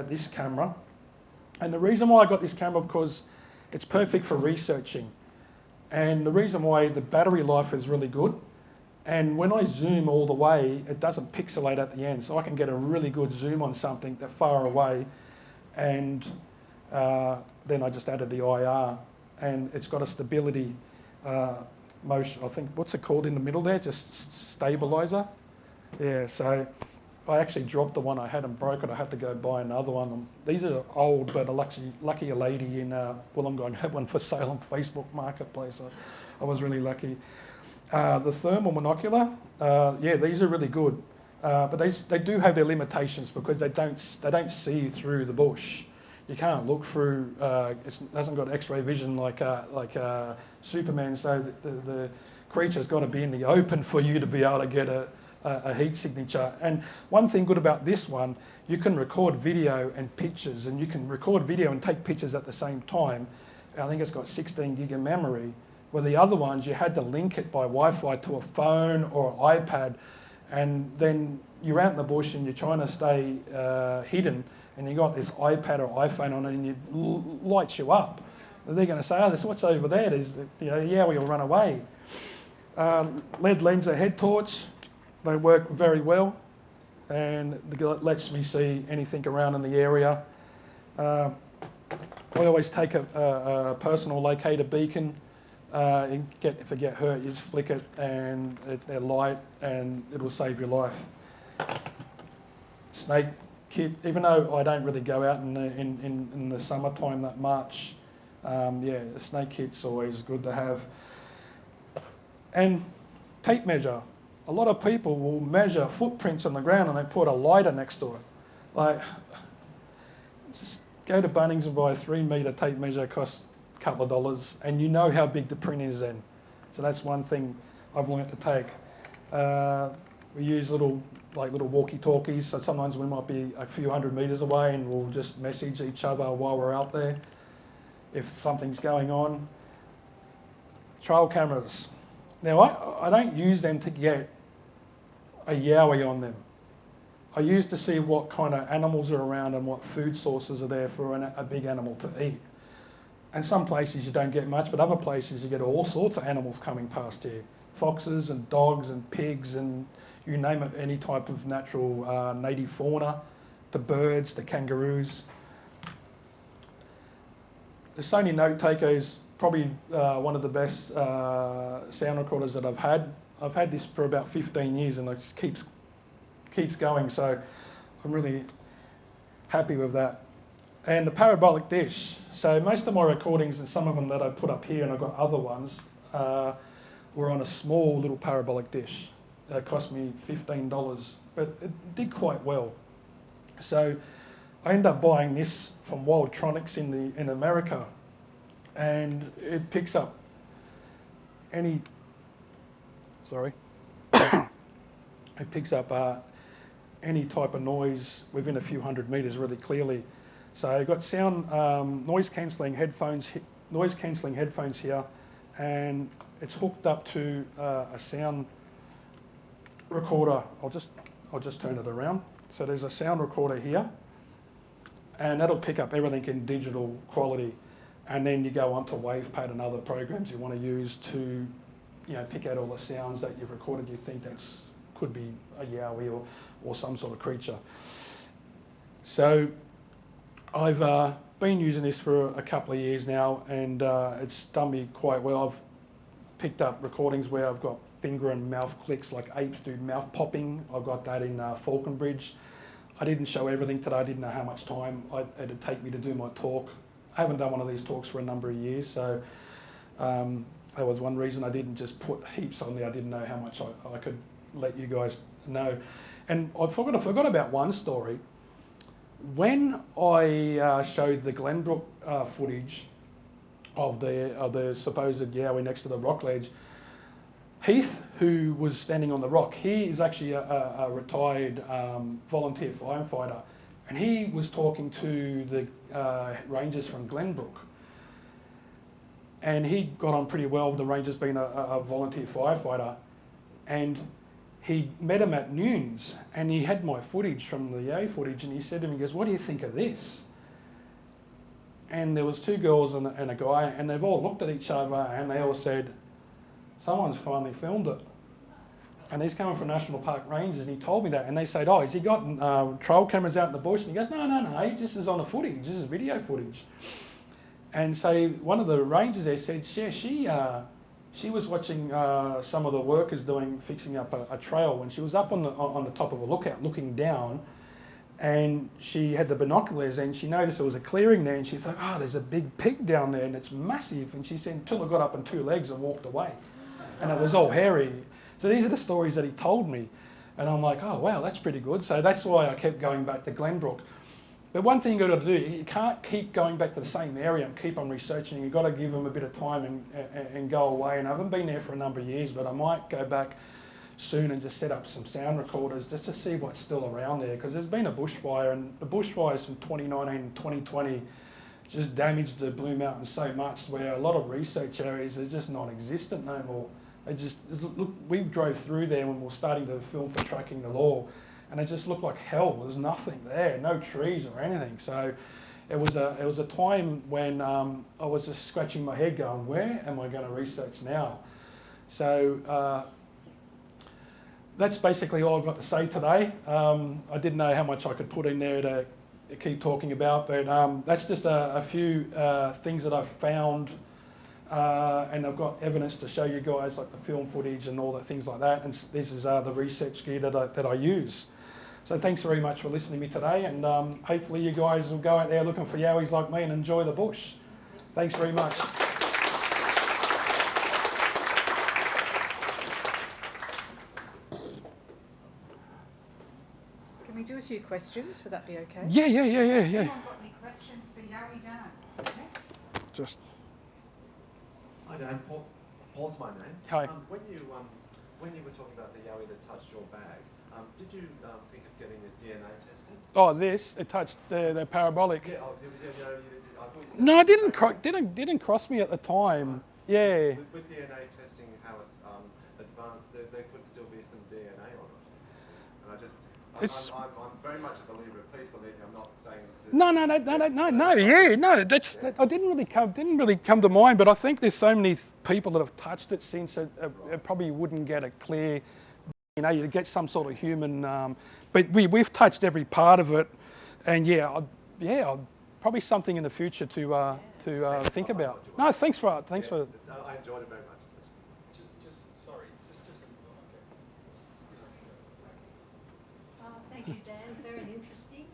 this camera. And the reason why I got this camera, because it's perfect for researching. And the reason why, the battery life is really good. And when I zoom all the way, it doesn't pixelate at the end. So I can get a really good zoom on something that far away. And then I just added the IR. And it's got a stability motion, I think, what's it called in the middle there? Just stabilizer. Yeah, so I actually dropped the one I had and broke it. I had to go buy another one. These are old, but lucky a lady in Wollongong had one for sale on Facebook Marketplace. I was really lucky. The thermal monocular, yeah, these are really good, but they do have their limitations because they don't see through the bush. You can't look through. It hasn't got X-ray vision like Superman. So the creature's got to be in the open for you to be able to get a heat signature. And one thing good about this one, you can record video and pictures, and you can record video and take pictures at the same time. I think it's got 16 gig of memory, where the other ones you had to link it by Wi-Fi to a phone or an iPad, and then you're out in the bush and you're trying to stay hidden, and you got this iPad or iPhone on it, and it lights you up. They're going to say, "Oh, this what's over there?" There's, yeah, we'll run away. LED lens, a head torch. They work very well, and it lets me see anything around in the area. I always take a personal locator beacon. If you get hurt, you just flick it, and they're light, and it'll save your life. Snake kit. Even though I don't really go out in the summertime that much, yeah, the snake kit's always good to have. And tape measure. A lot of people will measure footprints on the ground and they put a lighter next to it. Like, just go to Bunnings and buy a 3-metre tape measure, costs a couple of dollars, and you know how big the print is then. So that's one thing I've learnt to take. We use little walkie-talkies, so sometimes we might be a few hundred metres away and we'll just message each other while we're out there if something's going on. Trail cameras. Now, I don't use them to get a Yowie on them. I use to see what kind of animals are around and what food sources are there for a big animal to eat. And some places you don't get much, but other places you get all sorts of animals coming past here. Foxes and dogs and pigs and you name it, any type of natural native fauna, to birds, to kangaroos. The Sony Note Taker is probably one of the best sound recorders that I've had. I've had this for about 15 years and it just keeps going, so I'm really happy with that. And the parabolic dish. So most of my recordings, and some of them that I put up here, and I've got other ones, were on a small little parabolic dish. It cost me $15, but it did quite well. So I ended up buying this from Wildtronics in America, and it picks up any, it picks up any type of noise within a few hundred meters really clearly. So I've got sound noise cancelling headphones here, and it's hooked up to a sound recorder. I'll just turn it around. So there's a sound recorder here, and that'll pick up everything in digital quality. And then you go onto WavePad and other programs you want to use to, pick out all the sounds that you've recorded. You think could be a Yowie or some sort of creature. So I've been using this for a couple of years now, and it's done me quite well. I've picked up recordings where I've got finger and mouth clicks like apes do mouth popping. I've got that in Falconbridge. I didn't show everything today. I didn't know how much time it'd take me to do my talk. I haven't done one of these talks for a number of years, so that was one reason I didn't just put heaps on there. I didn't know how much I could let you guys know. And I forgot about one story. When I showed the Glenbrook footage of the supposed Yowie next to the rock ledge, Heath, who was standing on the rock, he is actually a retired volunteer firefighter, and he was talking to the rangers from Glenbrook, and he got on pretty well with the rangers being a volunteer firefighter, and he met him at noons, and he had my footage from the Yowie footage, and he said to me, he goes, "What do you think of this?" And there was two girls and a guy, and they've all looked at each other, and they all said, "Someone's finally filmed it." And he's coming from National Park Rangers, and he told me that. And they said, "Oh, has he got trail cameras out in the bush?" And he goes, no, he just is on the footage. This is video footage. And so one of the rangers there said, yeah, she was watching some of the workers fixing up a trail when she was up on the top of a lookout looking down, and she had the binoculars and she noticed there was a clearing there, and she thought, "Oh, there's a big pig down there and it's massive." And she said, until it got up on two legs and walked away. And it was all hairy. So these are the stories that he told me. And I'm like, oh, wow, that's pretty good. So that's why I kept going back to Glenbrook. But one thing you've got to do, you can't keep going back to the same area and keep on researching. You've got to give them a bit of time and go away. And I haven't been there for a number of years, but I might go back soon and just set up some sound recorders just to see what's still around there. Because there's been a bushfire, and the bushfires from 2019 and 2020 just damaged the Blue Mountains so much where a lot of research areas are just non-existent no more. Look, we drove through there when we were starting to film for Tracking the Law, and it just looked like hell. There's nothing there, no trees or anything. So it was a time when I was just scratching my head going, where am I going to research now? So that's basically all I've got to say today. I didn't know how much I could put in there to keep talking about, but that's just a few things that I've found, and I've got evidence to show you guys, like the film footage and all the things like that. And this is the research gear that I use. So thanks very much for listening to me today, and hopefully you guys will go out there looking for Yowies like me and enjoy the bush. Thanks very much.
Can we do a few questions? Would that be okay?
Yeah.
Anyone got any questions for Yowie Dan? Yes?
Just.
Hi Dan, Paul's my name.
Hi.
When you were talking about the Yowie that touched your bag, did you think of getting the DNA tested?
Oh, it touched the parabolic.
Yeah, I thought you
No, it didn't cross me at the time. Yeah.
With DNA testing, how it's advanced, there could still be some DNA on it. And I'm very much a believer. Please believe me. I'm not saying. No. Yeah, I didn't really come to mind. But I think there's so many people that have touched it since it probably wouldn't get a clear. You get some sort of human. But we've touched every part of it, and I'll probably something in the future to think about. No, thanks for. I enjoyed it very much.
Thank you, Dan. Very interesting.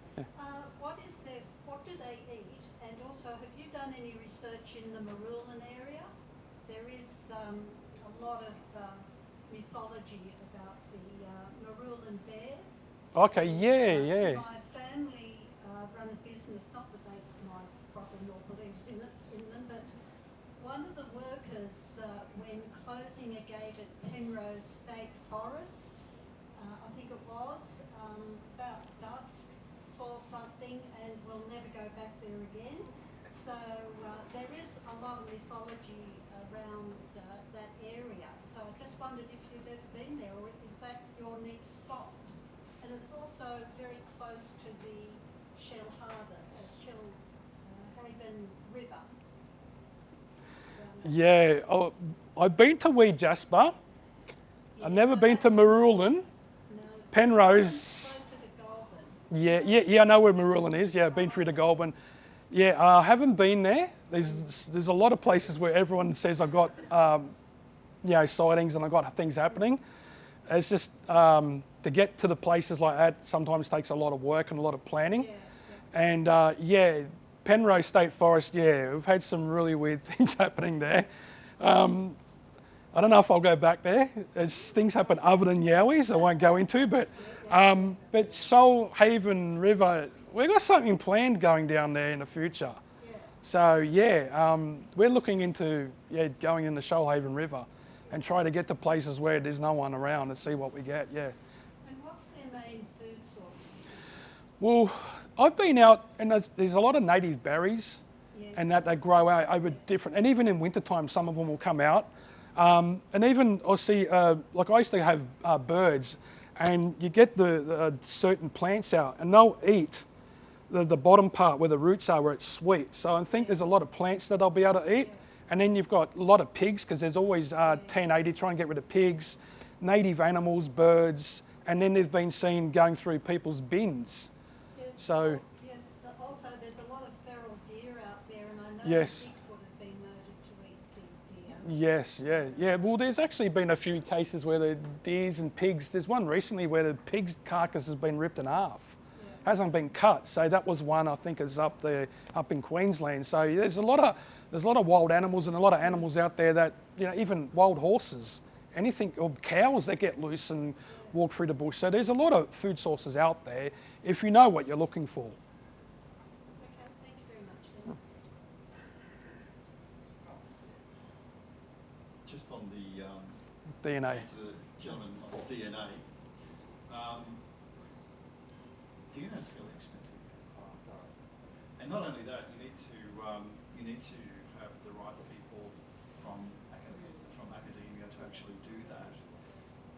What do they eat? And also, have you done any research in the Marulan area? There is a lot of mythology about the Marulan bear.
Okay, yeah.
My family run a business, not that my brother-in-law believes in them, but one of the workers, when closing a gate at Penrose State Forest, I think it was, about dusk, saw something and will never go back there again. So there is a lot of mythology around that area. So I just wondered if you've ever been there, or is that your next stop? And it's also very close to the Shell Harbour, Haven River.
Yeah, I've been to Wee Jasper. I've never been to Marulan.
No,
Penrose.
closer to Goulburn.
Yeah, I know where Marulan is. Yeah, I've been through to Goulburn. Yeah, I haven't been there. There's a lot of places where everyone says I've got, sightings and I've got things happening. It's just to get to the places like that sometimes takes a lot of work and a lot of planning.
Yeah.
And Penrose State Forest, we've had some really weird things happening there. I don't know if I'll go back there. As things happen other than Yowies, I won't go into. But Shoalhaven River, we've got something planned going down there in the future.
Yeah.
So yeah, we're looking into going in the Shoalhaven River and try to get to places where there's no one around and see what we get. Yeah.
And what's their main food source?
Well, I've been out and there's a lot of native berries.
Yes.
And that they grow out over different, and even in wintertime, some of them will come out. And even I see, like I used to have birds, and you get the certain plants out, and they'll eat the bottom part where the roots are, where it's sweet. So I think there's a lot of plants that they'll be able to eat. And then you've got a lot of pigs, because there's always 1080 trying to get rid of pigs, native animals, birds, and then they've been seen going through people's bins.
Yes.
So.
Yes. Also, there's a lot of feral deer out there, and I know
Yes.
that Bigfoot have been noted to eat the deer.
Yes, yeah. Well, there's actually been a few cases where the deers and pigs. There's one recently where the pig's carcass has been ripped in half, hasn't been cut. So that was one I think is up there, up in Queensland. So there's a lot of wild animals and a lot of animals out there that even wild horses, anything, or cows that get loose and walk through the bush. So there's a lot of food sources out there if you know what you're looking for.
Okay, thanks very much. Then.
Just on the
DNA.
as a gentleman on DNA. DNA is fairly expensive, and not only that, you need to have the right people from academia to actually do that.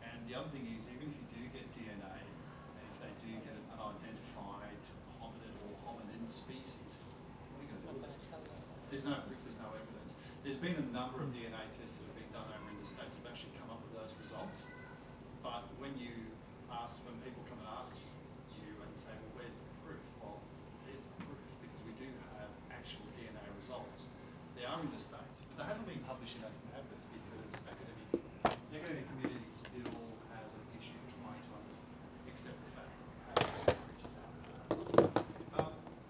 And the other thing is, even if you do get DNA, and if they do get an unidentified hominid or hominin species, what are you going to do with it? There's no evidence. There's been a number of DNA tests that have been done over in the States that have actually come up with those results. But when people come and ask you and say, well, where's the proof? Well, there's the proof, because we do have actual DNA results. They are in the States, but they haven't been published in open papers because the academic community still has an issue trying to accept the fact that we have these creatures out there.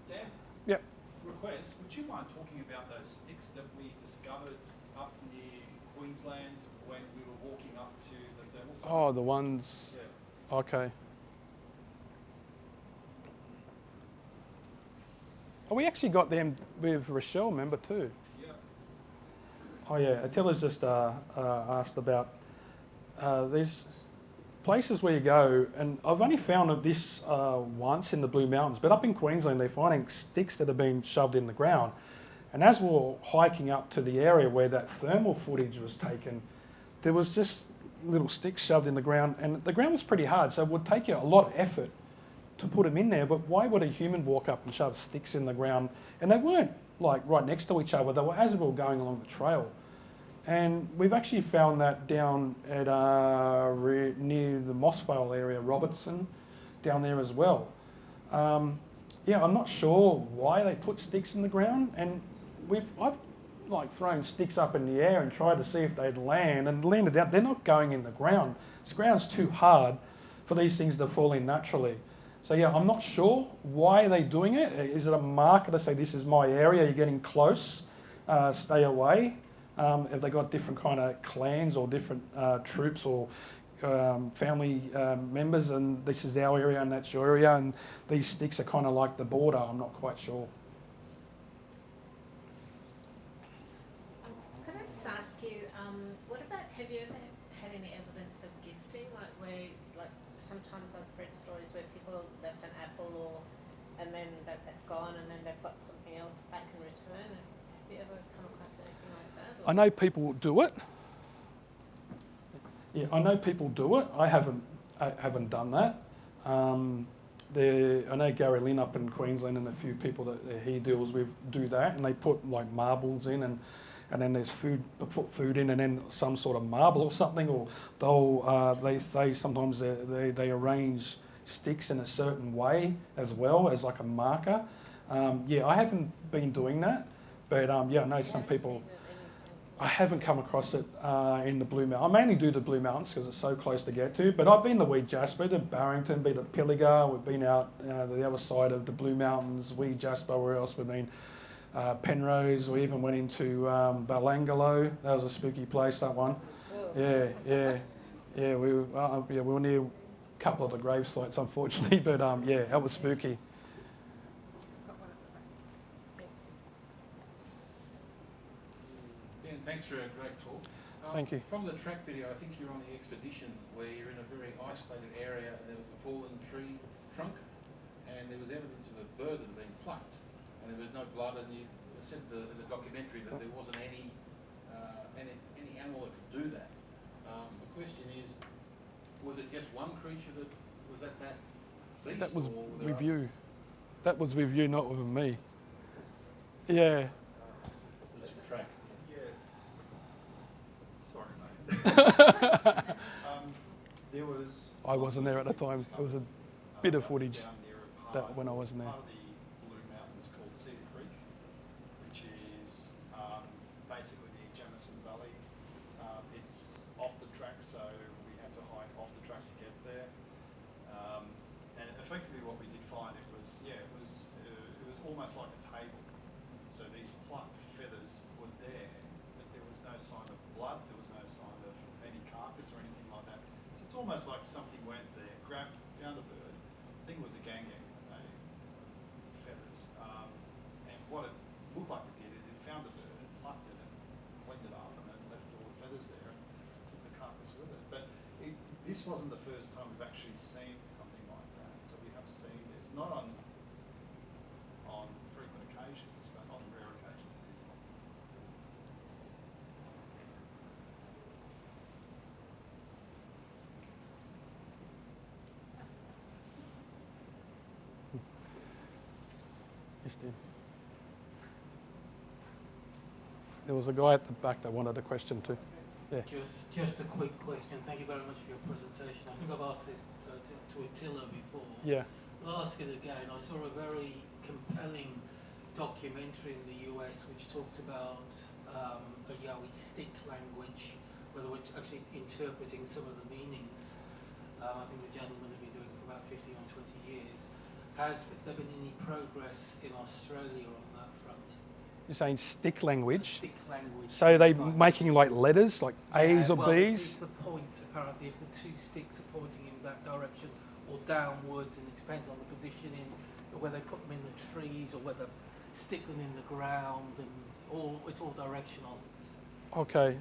Dan?
Yep.
Request, would you mind talking about those sticks that we discovered up near Queensland when we were walking up to the thermal site?
Oh, the ones.
Yeah.
Okay. Oh, we actually got them with Rochelle, remember, too.
Yeah.
Oh, yeah. Attila's just asked about these places where you go, and I've only found this once in the Blue Mountains, but up in Queensland, they're finding sticks that have been shoved in the ground. And as we were hiking up to the area where that thermal footage was taken, there was just little sticks shoved in the ground, and the ground was pretty hard, so it would take you a lot of effort to put them in there. But why would a human walk up and shove sticks in the ground? And they weren't like right next to each other, they were as we were going along the trail. And we've actually found that down at near the Mossvale area, Robertson, down there as well. Yeah, I'm not sure why they put sticks in the ground, and I've like thrown sticks up in the air and tried to see if they'd land, and landed out. They're not going in the ground. This ground's too hard for these things to fall in naturally. So yeah, I'm not sure why they're doing it. Is it a marker to say this is my area, you're getting close, stay away? Have they got different kind of clans or different troops or family members, and this is our area and that's your area, and these sticks are kind of like the border? I'm not quite sure.
Could I just ask you, what about, have you ever had any evidence of gifting, like where, like sometimes I've read stories where people left an apple and then it's gone and then they've got something else back in return? Have you ever come across anything like that?
I know people do it. Yeah, I know people do it. I haven't done that. I know Gary Lynn up in Queensland and a few people that he deals with do that, and they put like marbles in, and then there's food, put food in, and then some sort of marble or something, or they sometimes they arrange sticks in a certain way as well as like a marker. Yeah, I haven't been doing that, but yeah, I know some people. I haven't come across it in the Blue Mountains. I mainly do the Blue Mountains because it's so close to get to, but I've been to Wee Jasper, to Barrington, been to Pilliga, we've been out the other side of the Blue Mountains, Wee Jasper, where else we've been, Penrose, we even went into Balangalo. That was a spooky place, that one. Yeah. We were near a couple of the grave sites, unfortunately, but yeah, that was spooky.
Got one at the back. Thanks.
Ben, thanks for a great talk.
Thank you.
From the track video, I think you're on the expedition where you're in a very isolated area and there was a fallen tree trunk and there was evidence of a bird that had been plucked and there was no blood, and you said in the documentary that there wasn't any animal that could do that. The question is, was it just one creature that was at that feast?
That was
or were there
with you.
others?
That was with you, not with me. Yeah.
This track.
Yeah. Sorry, mate. There was.
I wasn't there at the time. There was a bit of footage
down near a
that
part-
when I wasn't there.
Part of the Blue Mountains called Cedar Creek, which is basically the Jamison Valley. It's off the track, so we had to hike off the track to get there. And effectively, what we did find it was almost like a table. So these plucked feathers were there, but there was no sign of blood. There was no sign of any carcass or anything like that. So it's almost like something went there, found a bird. I think it was a gangang, feathers. And what it looked like it did, it found the bird, plucked it, and cleaned it up, and then left all the feathers there and took the carcass with it. But this wasn't the first time we've actually seen something like that. So we have seen this, not on frequent occasions, but on rare occasions before.
Yes, dear. There was a guy at the back that wanted a question too. Yeah.
Just a quick question. Thank you very much for your presentation. I think I've asked this to Attila before.
Yeah.
I'll ask it again. I saw a very compelling documentary in the US which talked about a Yowie stick language, where they were actually interpreting some of the meanings. I think the gentleman had been doing it for about 15 or 20 years. Has there been any progress in Australia on that front?
You're saying stick language?
Stick language.
So they
Right.
making like letters, like A's or
well,
B's?
it's the point, apparently, if the two sticks are pointing in that direction or downwards, and it depends on the positioning, or whether they put them in the trees, or whether stick them in the ground, and it's all directional.
Okay.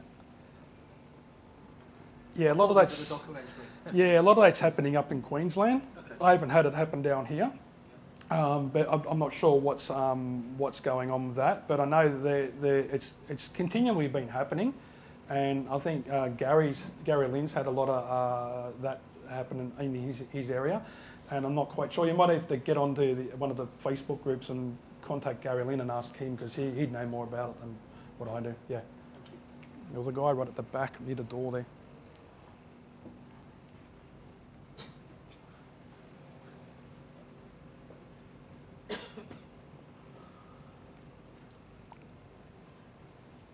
Yeah, a lot of that's
The documentary.
yeah, a lot of that's happening up in Queensland.
Okay.
I haven't had it happen down here, but I'm not sure what's going on with that. But I know that it's continually been happening, and I think Gary Lynn's had a lot of that happen in his area, and I'm not quite sure. You might have to get onto one of the Facebook groups and contact Gary Lynn and ask him, because he'd know more about it than what I do. Yeah. There was a guy right at the back near the door there.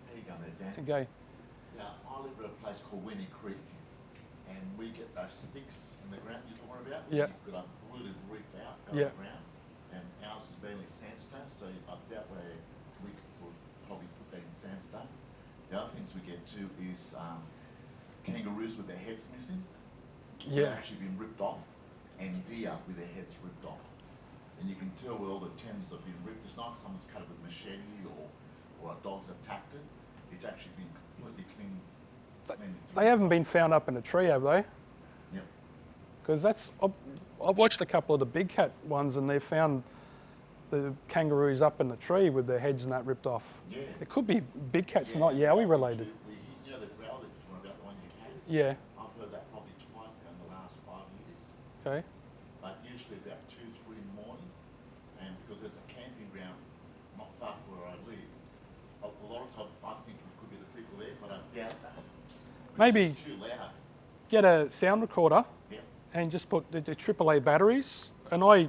How you going there, Dan?
Okay.
Now, I live at a place called Winnie Creek, and we get those sticks in the ground you're talking about.
Yeah.
You've got a wooded reef out
Yeah.
the ground, and ours is mainly sandstone, so I doubt where we would probably put that in sandstone. The other things we get too is kangaroos with their heads missing.
Yeah.
They've actually been ripped off, and deer with their heads ripped off. And you can tell where all the tendons have been ripped. It's not someone's cut it with a machete or a dog's attacked it. It's actually been completely clean.
They haven't been found up in a tree, have they?
Yep.
Because I've watched a couple of the big cat ones, and they've found the kangaroos up in the tree with their heads and that ripped off.
Yeah.
It could be big cats, not Yowie related.
You know the growl that you about the one you had?
Yeah.
I've heard that probably twice now in the last 5 years.
Okay.
But usually about 2, 3 in the morning. And because there's a camping ground not far from where I live, a lot of times I think it could be the people there, but I doubt that.
Maybe
It's too loud.
get a sound recorder
Yeah.
and just put the AAA batteries, and I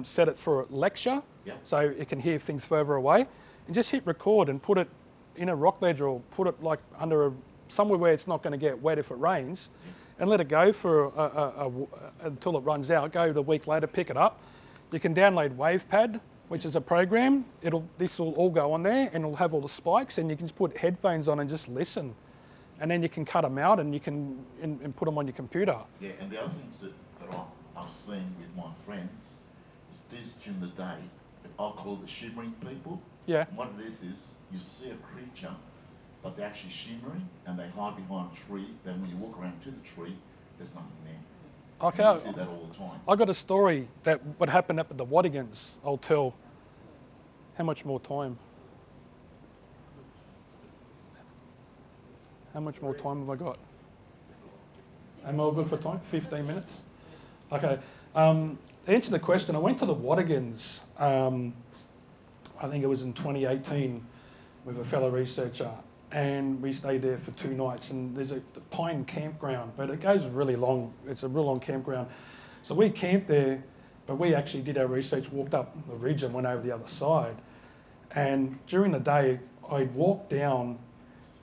set it for a lecture,
Yeah.
so it can hear things further away, and just hit record and put it in a rock ledge, or put it like under somewhere where it's not going to get wet if it rains, and let it go for until it runs out. Go a week later, pick it up. You can download WavePad, which is a program. This will all go on there, and it'll have all the spikes, and you can just put headphones on and just listen. and then you can cut them out and you can and put them on your computer.
Yeah, and the other things that I've seen with my friends is this during the day, I'll call it the shimmering people.
Yeah.
And what it is you see a creature, but they're actually shimmering and they hide behind a tree. Then when you walk around to the tree, there's nothing there.
Okay.
And you see that all the time.
I got a story that would happen up at the Wadigans. I'll tell. How much more time? How much more time have I got? Am I all good for time? 15 minutes? Okay. To answer the question, I went to the Wadigans, I think it was in 2018, with a fellow researcher, and we stayed there for 2 nights, and there's a pine campground, but it goes really long. It's a real long campground. So we camped there, but we actually did our research, walked up the ridge and went over the other side. And during the day, I'd walk down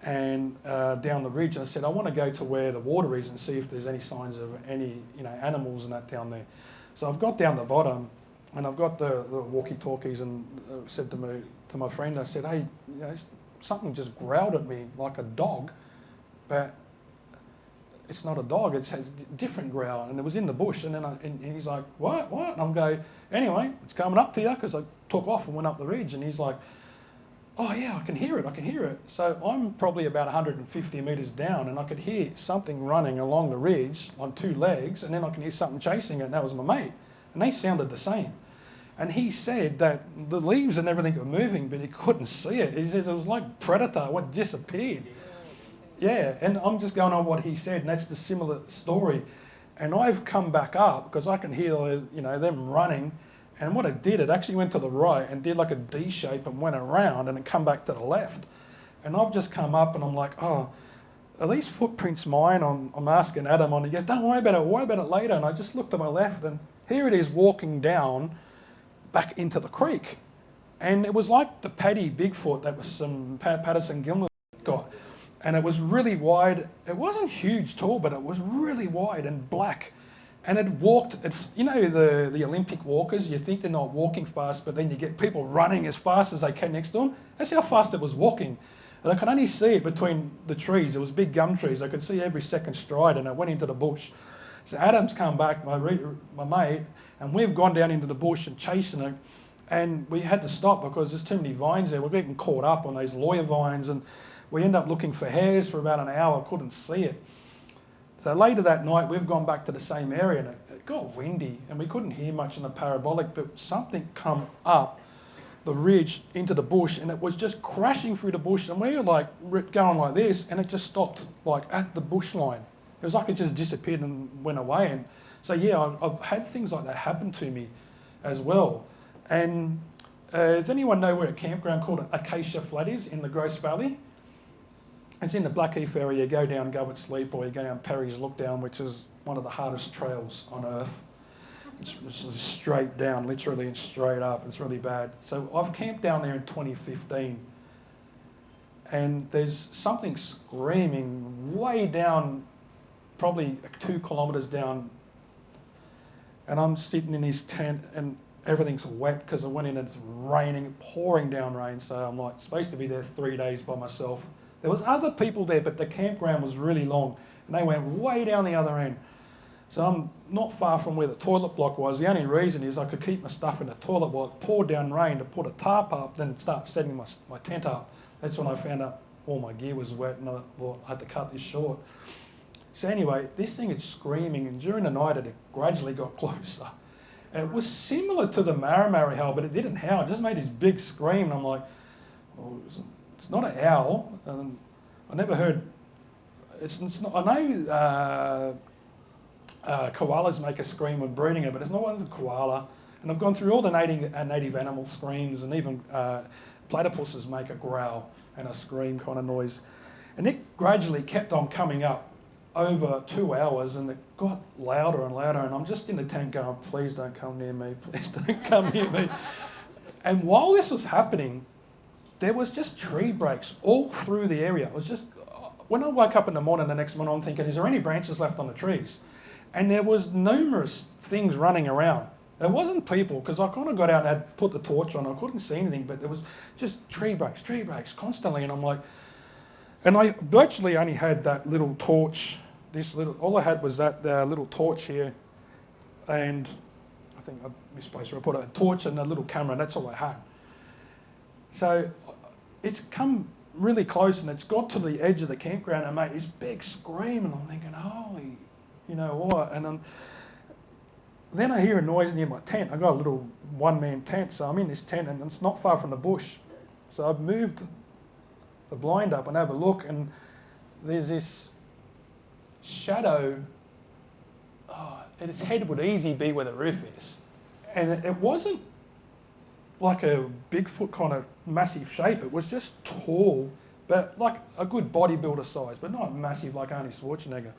and down the ridge, and I said, I want to go to where the water is and see if there's any signs of any animals and that down there. So I've got down the bottom, and I've got the walkie-talkies, and said to my friend, I said, hey, something just growled at me like a dog, but it's not a dog, it's a different growl, and it was in the bush. And then and he's like, what? And I'm going, anyway, it's coming up to you, because I took off and went up the ridge, and he's like, oh yeah, I can hear it. So I'm probably about 150 metres down, and I could hear something running along the ridge on 2 legs, and then I can hear something chasing it, and that was my mate. And they sounded the same. And he said that the leaves and everything were moving, but he couldn't see it. He said it was like Predator, what disappeared. Yeah, and I'm just going on what he said, and that's the similar story. And I've come back up, because I can hear them running. And what it did, it actually went to the right and did like a D shape and went around and it come back to the left. And I've just come up and I'm like, oh, are these footprints mine? I'm asking Adam on it. He goes, don't worry about it later. And I just looked to my left, and here it is walking down back into the creek. And it was like the Paddy Bigfoot that was some Patterson Gilman got. And it was really wide. It wasn't huge tall, but it was really wide and black. And it walked, the Olympic walkers, you think they're not walking fast, but then you get people running as fast as they can next to them. That's how fast it was walking. And I could only see it between the trees. It was big gum trees. I could see every second stride, and it went into the bush. So Adam's come back, my mate, and we've gone down into the bush and chasing it. And we had to stop because there's too many vines there. We're getting caught up on those lawyer vines, and we end up looking for hares for about an hour. Couldn't see it. So later that night, we've gone back to the same area, and it got windy, and we couldn't hear much in the parabolic, but something come up the ridge into the bush, and it was just crashing through the bush, and we were like going like this, and it just stopped like at the bush line. It was like it just disappeared and went away. And so yeah, I've had things like that happen to me as well. And does anyone know where a campground called Acacia Flat is in the Gross Valley? It's in the Blackheath area. You go down Govett Sleep, or you go down Perry's Look Down, which is one of the hardest trails on earth. It's straight down, literally, and straight up. It's really bad. So I've camped down there in 2015, and there's something screaming way down, probably 2 kilometres down, and I'm sitting in this tent, and everything's wet because I went in and it's raining, pouring down rain. So I'm like supposed to be there 3 days by myself. There was other people there, but the campground was really long, and they went way down the other end. So I'm not far from where the toilet block was. The only reason is I could keep my stuff in the toilet while it poured down rain to put a tarp up, then start setting my tent up. That's when I found out all my gear was wet, and I had to cut this short. So anyway, this thing is screaming, and during the night it gradually got closer. And it was similar to the Marramara howl, but it didn't howl. It just made this big scream, and I'm like, oh, it's not an owl. I never heard. It's not. I know koalas make a scream when breeding it, but it's not one of the koala. And I've gone through all the native animal screams, and even platypuses make a growl and a scream kind of noise. And it gradually kept on coming up over 2 hours, and it got louder and louder. And I'm just in the tent going, please don't come near me. Please don't come near me. And while this was happening, there was just tree breaks all through the area. It was just, when I woke up in the morning the next morning, I'm thinking, is there any branches left on the trees? And there was numerous things running around. There wasn't people, because I kind of got out and had put the torch on. I couldn't see anything, but there was just tree breaks constantly. And I'm like, And I virtually only had that little torch. All I had was that little torch here, and I think I misplaced to report a torch and a little camera, and that's all I had. So it's come really close, and it's got to the edge of the campground and made this big scream, and I'm thinking, holy, you know what? And then I hear a noise near my tent. I got a little one-man tent, so I'm in this tent, and it's not far from the bush. So I've moved the blind up and have a look, and there's this shadow. Oh, and its head would easily be where the roof is. And it wasn't like a Bigfoot kind of massive shape. It was just tall, but like a good bodybuilder size, but not massive like Arnie Schwarzenegger.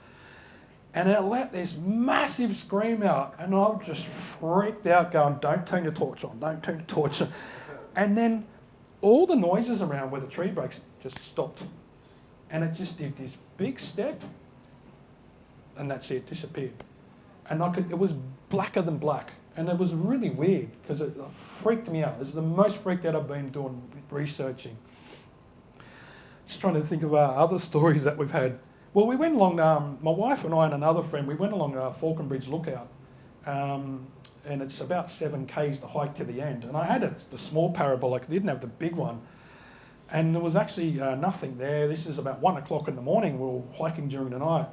And it let this massive scream out, and I just freaked out going, don't turn your torch on, don't turn your torch on. And then all the noises around where the tree breaks just stopped. And it just did this big step, and that's it, disappeared. And it was blacker than black. And it was really weird because it freaked me out. It's the most freaked out I've been doing researching. Just trying to think of other stories that we've had. Well, we went along, my wife and I and another friend, we went along Falconbridge Lookout. And it's about 7 k's to hike to the end. And I had the small parabolic, I didn't have the big one. And there was actually nothing there. This is about 1 o'clock in the morning. We were hiking during the night.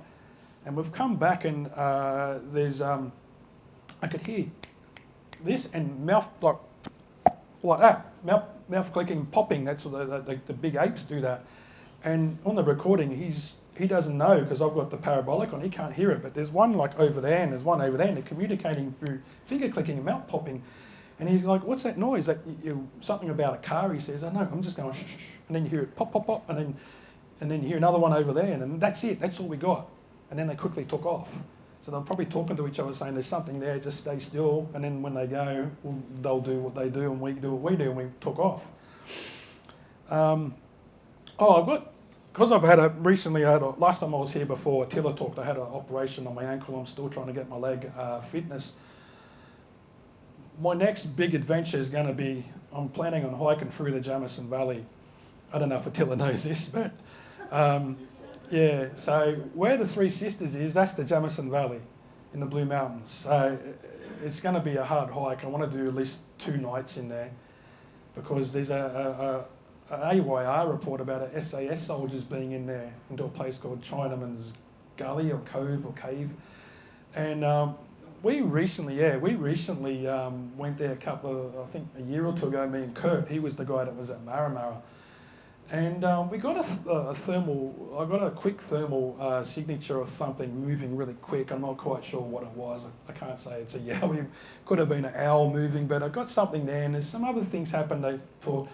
And we've come back, and there's, I could hear this and mouth like that, mouth clicking, popping. That's what the big apes do that. And on the recording, he doesn't know because I've got the parabolic on. He can't hear it, but there's one like over there and there's one over there, and they're communicating through finger clicking and mouth popping. And he's like, "What's that noise?" That something about a car. He says, "I know. I'm just going shh, shh," and then you hear it pop, pop, pop, and then you hear another one over there, and then that's it. That's all we got. And then they quickly took off. So they're probably talking to each other saying there's something there, just stay still. And then when they go, well, they'll do what they do and we do what we do, and we took off. Because I've had last time I was here before, Attila talked, I had an operation on my ankle. I'm still trying to get my leg fitness. My next big adventure is going to be, I'm planning on hiking through the Jamison Valley. I don't know if Attila knows this, but yeah, so where the Three Sisters is, that's the Jamison Valley in the Blue Mountains. So it's going to be a hard hike. I want to do at least 2 nights in there because there's a AYR report about SAS soldiers being in there into a place called Chinaman's Gully or Cove or Cave. And we recently went there I think a year or 2 ago, me and Kurt. He was the guy that was at Marramara. And we got I got a quick thermal signature of something moving really quick. I'm not quite sure what it was. I can't say it's a yowie. Could have been an owl moving, but I got something there. And there's some other things happened. They thought,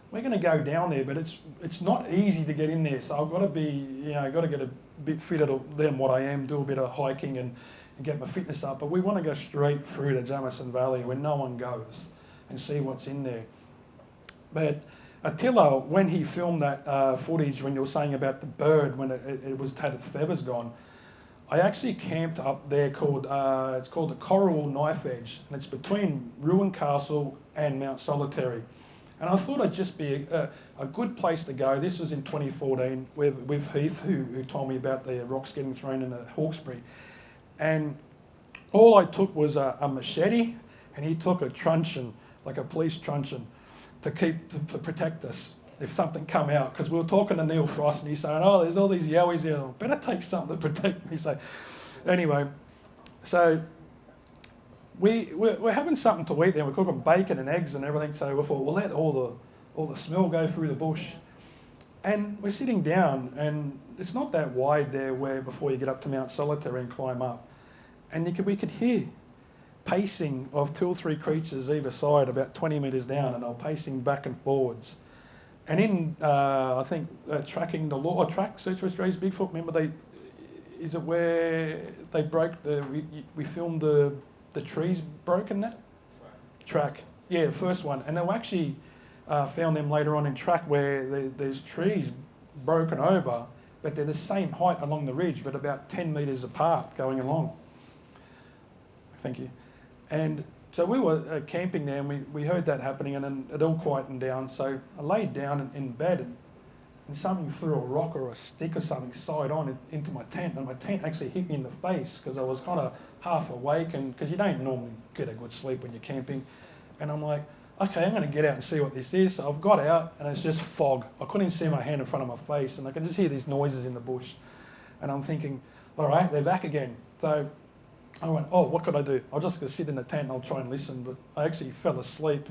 we're going to go down there, but it's not easy to get in there. So I've got to get a bit fitter than what I am, do a bit of hiking and get my fitness up. But we want to go straight through the Jamison Valley where no one goes and see what's in there. But Attila, when he filmed that footage, when you were saying about the bird, when it had its feathers gone, I actually camped up there it's called the Coral Knife Edge, and it's between Ruin Castle and Mount Solitary. And I thought it'd just be a good place to go. This was in 2014 with Heath, who told me about the rocks getting thrown in at Hawkesbury. And all I took was a machete, and he took a truncheon, like a police truncheon, to protect us if something come out. Because we were talking to Neil Frost, and he's saying, "Oh, there's all these yowies here. Better take something to protect me." So anyway, so we're having something to eat there. We're cooking bacon and eggs and everything. So we thought we'll let all the smell go through the bush. And we're sitting down, and it's not that wide there before you get up to Mount Solitary and climb up. And we could hear pacing of 2 or 3 creatures either side, about 20 metres down, and they were pacing back and forwards. And in, I think, tracking the law, track Search for Australia's Bigfoot, remember is it where they broke we filmed the trees broken that? Track. Yeah, the first one. And they were actually found them later on in track where there's trees broken over, but they're the same height along the ridge, but about 10 metres apart going along. Thank you. And so we were camping there, and we heard that happening, and then it all quietened down. So I laid down in bed, and something threw a rock or a stick or something side on into my tent, and my tent actually hit me in the face because I was kind of half awake, and because you don't normally get a good sleep when you're camping. And I'm like, okay, I'm going to get out and see what this is. So I've got out, and it's just fog. I couldn't even see my hand in front of my face, and I could just hear these noises in the bush. And I'm thinking, all right, they're back again. So I went, oh, what could I do? I'll just go sit in the tent and I'll try and listen. But I actually fell asleep.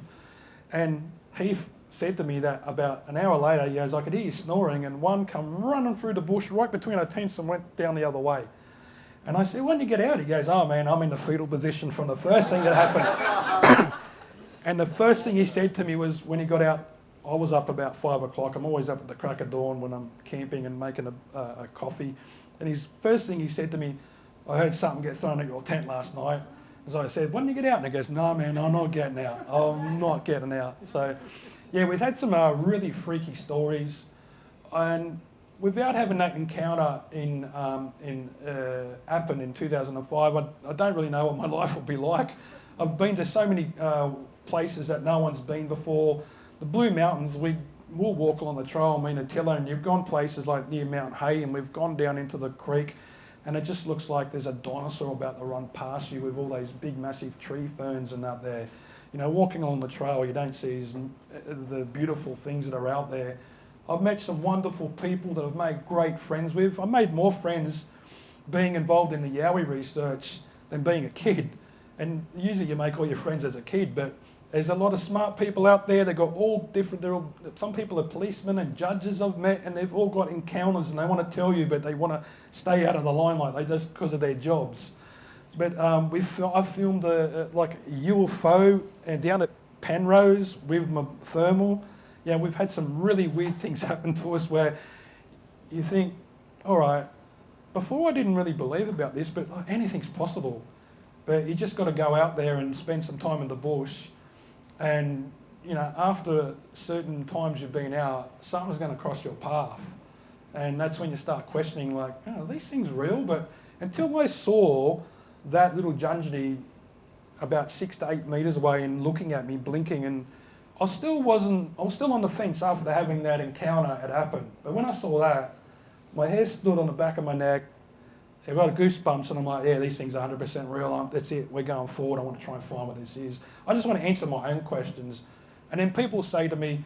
And he said to me that about an hour later, he goes, I could hear you snoring, and one come running through the bush right between our tents and went down the other way. And I said, when did you get out? He goes, oh man, I'm in the fetal position from the first thing that happened. And the first thing he said to me was, when he got out, I was up about 5 o'clock. I'm always up at the crack of dawn when I'm camping and making a coffee. And his first thing he said to me, I heard something get thrown at your tent last night. As I said, when did you get out? And he goes, no man, I'm not getting out. I'm not getting out. So yeah, we've had some really freaky stories. And without having that encounter in Appin in 2005, I don't really know what my life will be like. I've been to so many places that no one's been before. The Blue Mountains, we'll walk along the trail, me and Attila, and you've gone places like near Mount Hay, and we've gone down into the creek, and it just looks like there's a dinosaur about to run past you with all those big massive tree ferns and up there. You know, walking along the trail, you don't see the beautiful things that are out there. I've met some wonderful people that I've made great friends with. I've made more friends being involved in the Yowie research than being a kid. And usually you make all your friends as a kid, but there's a lot of smart people out there. They've got all different, some people are policemen and judges I've met, and they've all got encounters and they want to tell you, but they want to stay out of the limelight. They just because of their jobs. But I filmed like a UFO down at Penrose with my thermal. Yeah, we've had some really weird things happen to us where you think, all right, before I didn't really believe about this, but like, anything's possible. But you just got to go out there and spend some time in the bush. And, you know, after certain times you've been out, something's going to cross your path. And that's when you start questioning, like, oh, are these things real? But until I saw that little junjity about 6 to 8 metres away and looking at me, blinking, and I was still on the fence after having that encounter at Appin. But when I saw that, my hair stood on the back of my neck. I got goosebumps, and I'm like, yeah, these things are 100% real. That's it. We're going forward. I want to try and find what this is. I just want to answer my own questions. And then people say to me,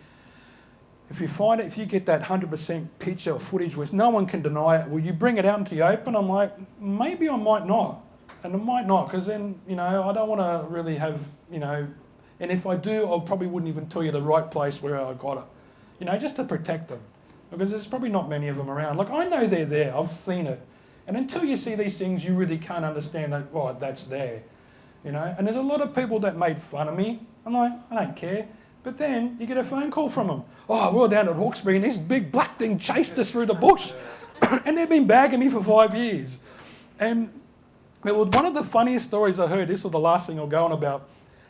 if you find it, if you get that 100% picture or footage which no one can deny it, will you bring it out into the open? I'm like, maybe I might not. And I might not, because then, you know, I don't want to really have, you know, and if I do, I probably wouldn't even tell you the right place where I got it. You know, just to protect them. Because there's probably not many of them around. Like, I know they're there. I've seen it. And until you see these things, you really can't understand that, right, that's there. You know, and there's a lot of people that made fun of me. I'm like, I don't care. But then you get a phone call from them. Oh, we were down at Hawkesbury and this big black thing chased us through the bush. And they've been bagging me for 5 years. And it was one of the funniest stories I heard. This was the last thing I'll go on about.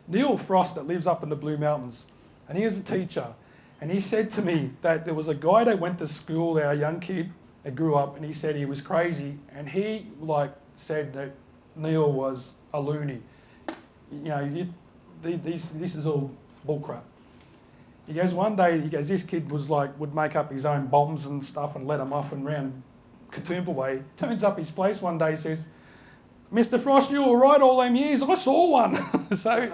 Neil Frost that lives up in the Blue Mountains. And he was a teacher. And he said to me that there was a guy that went to school, our young kid, that grew up, and he said he was crazy, and he said that Neil was a loony. You know, this is all bullcrap. He goes, one day, this kid was would make up his own bombs and stuff and let them off and round Katoomba way. Turns up his place one day, says, Mr. Frost, you were right all them years, I saw one. So,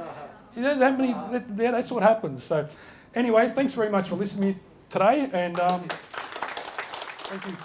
you know, that's what happens. So, anyway, thanks very much for listening today, and thank you.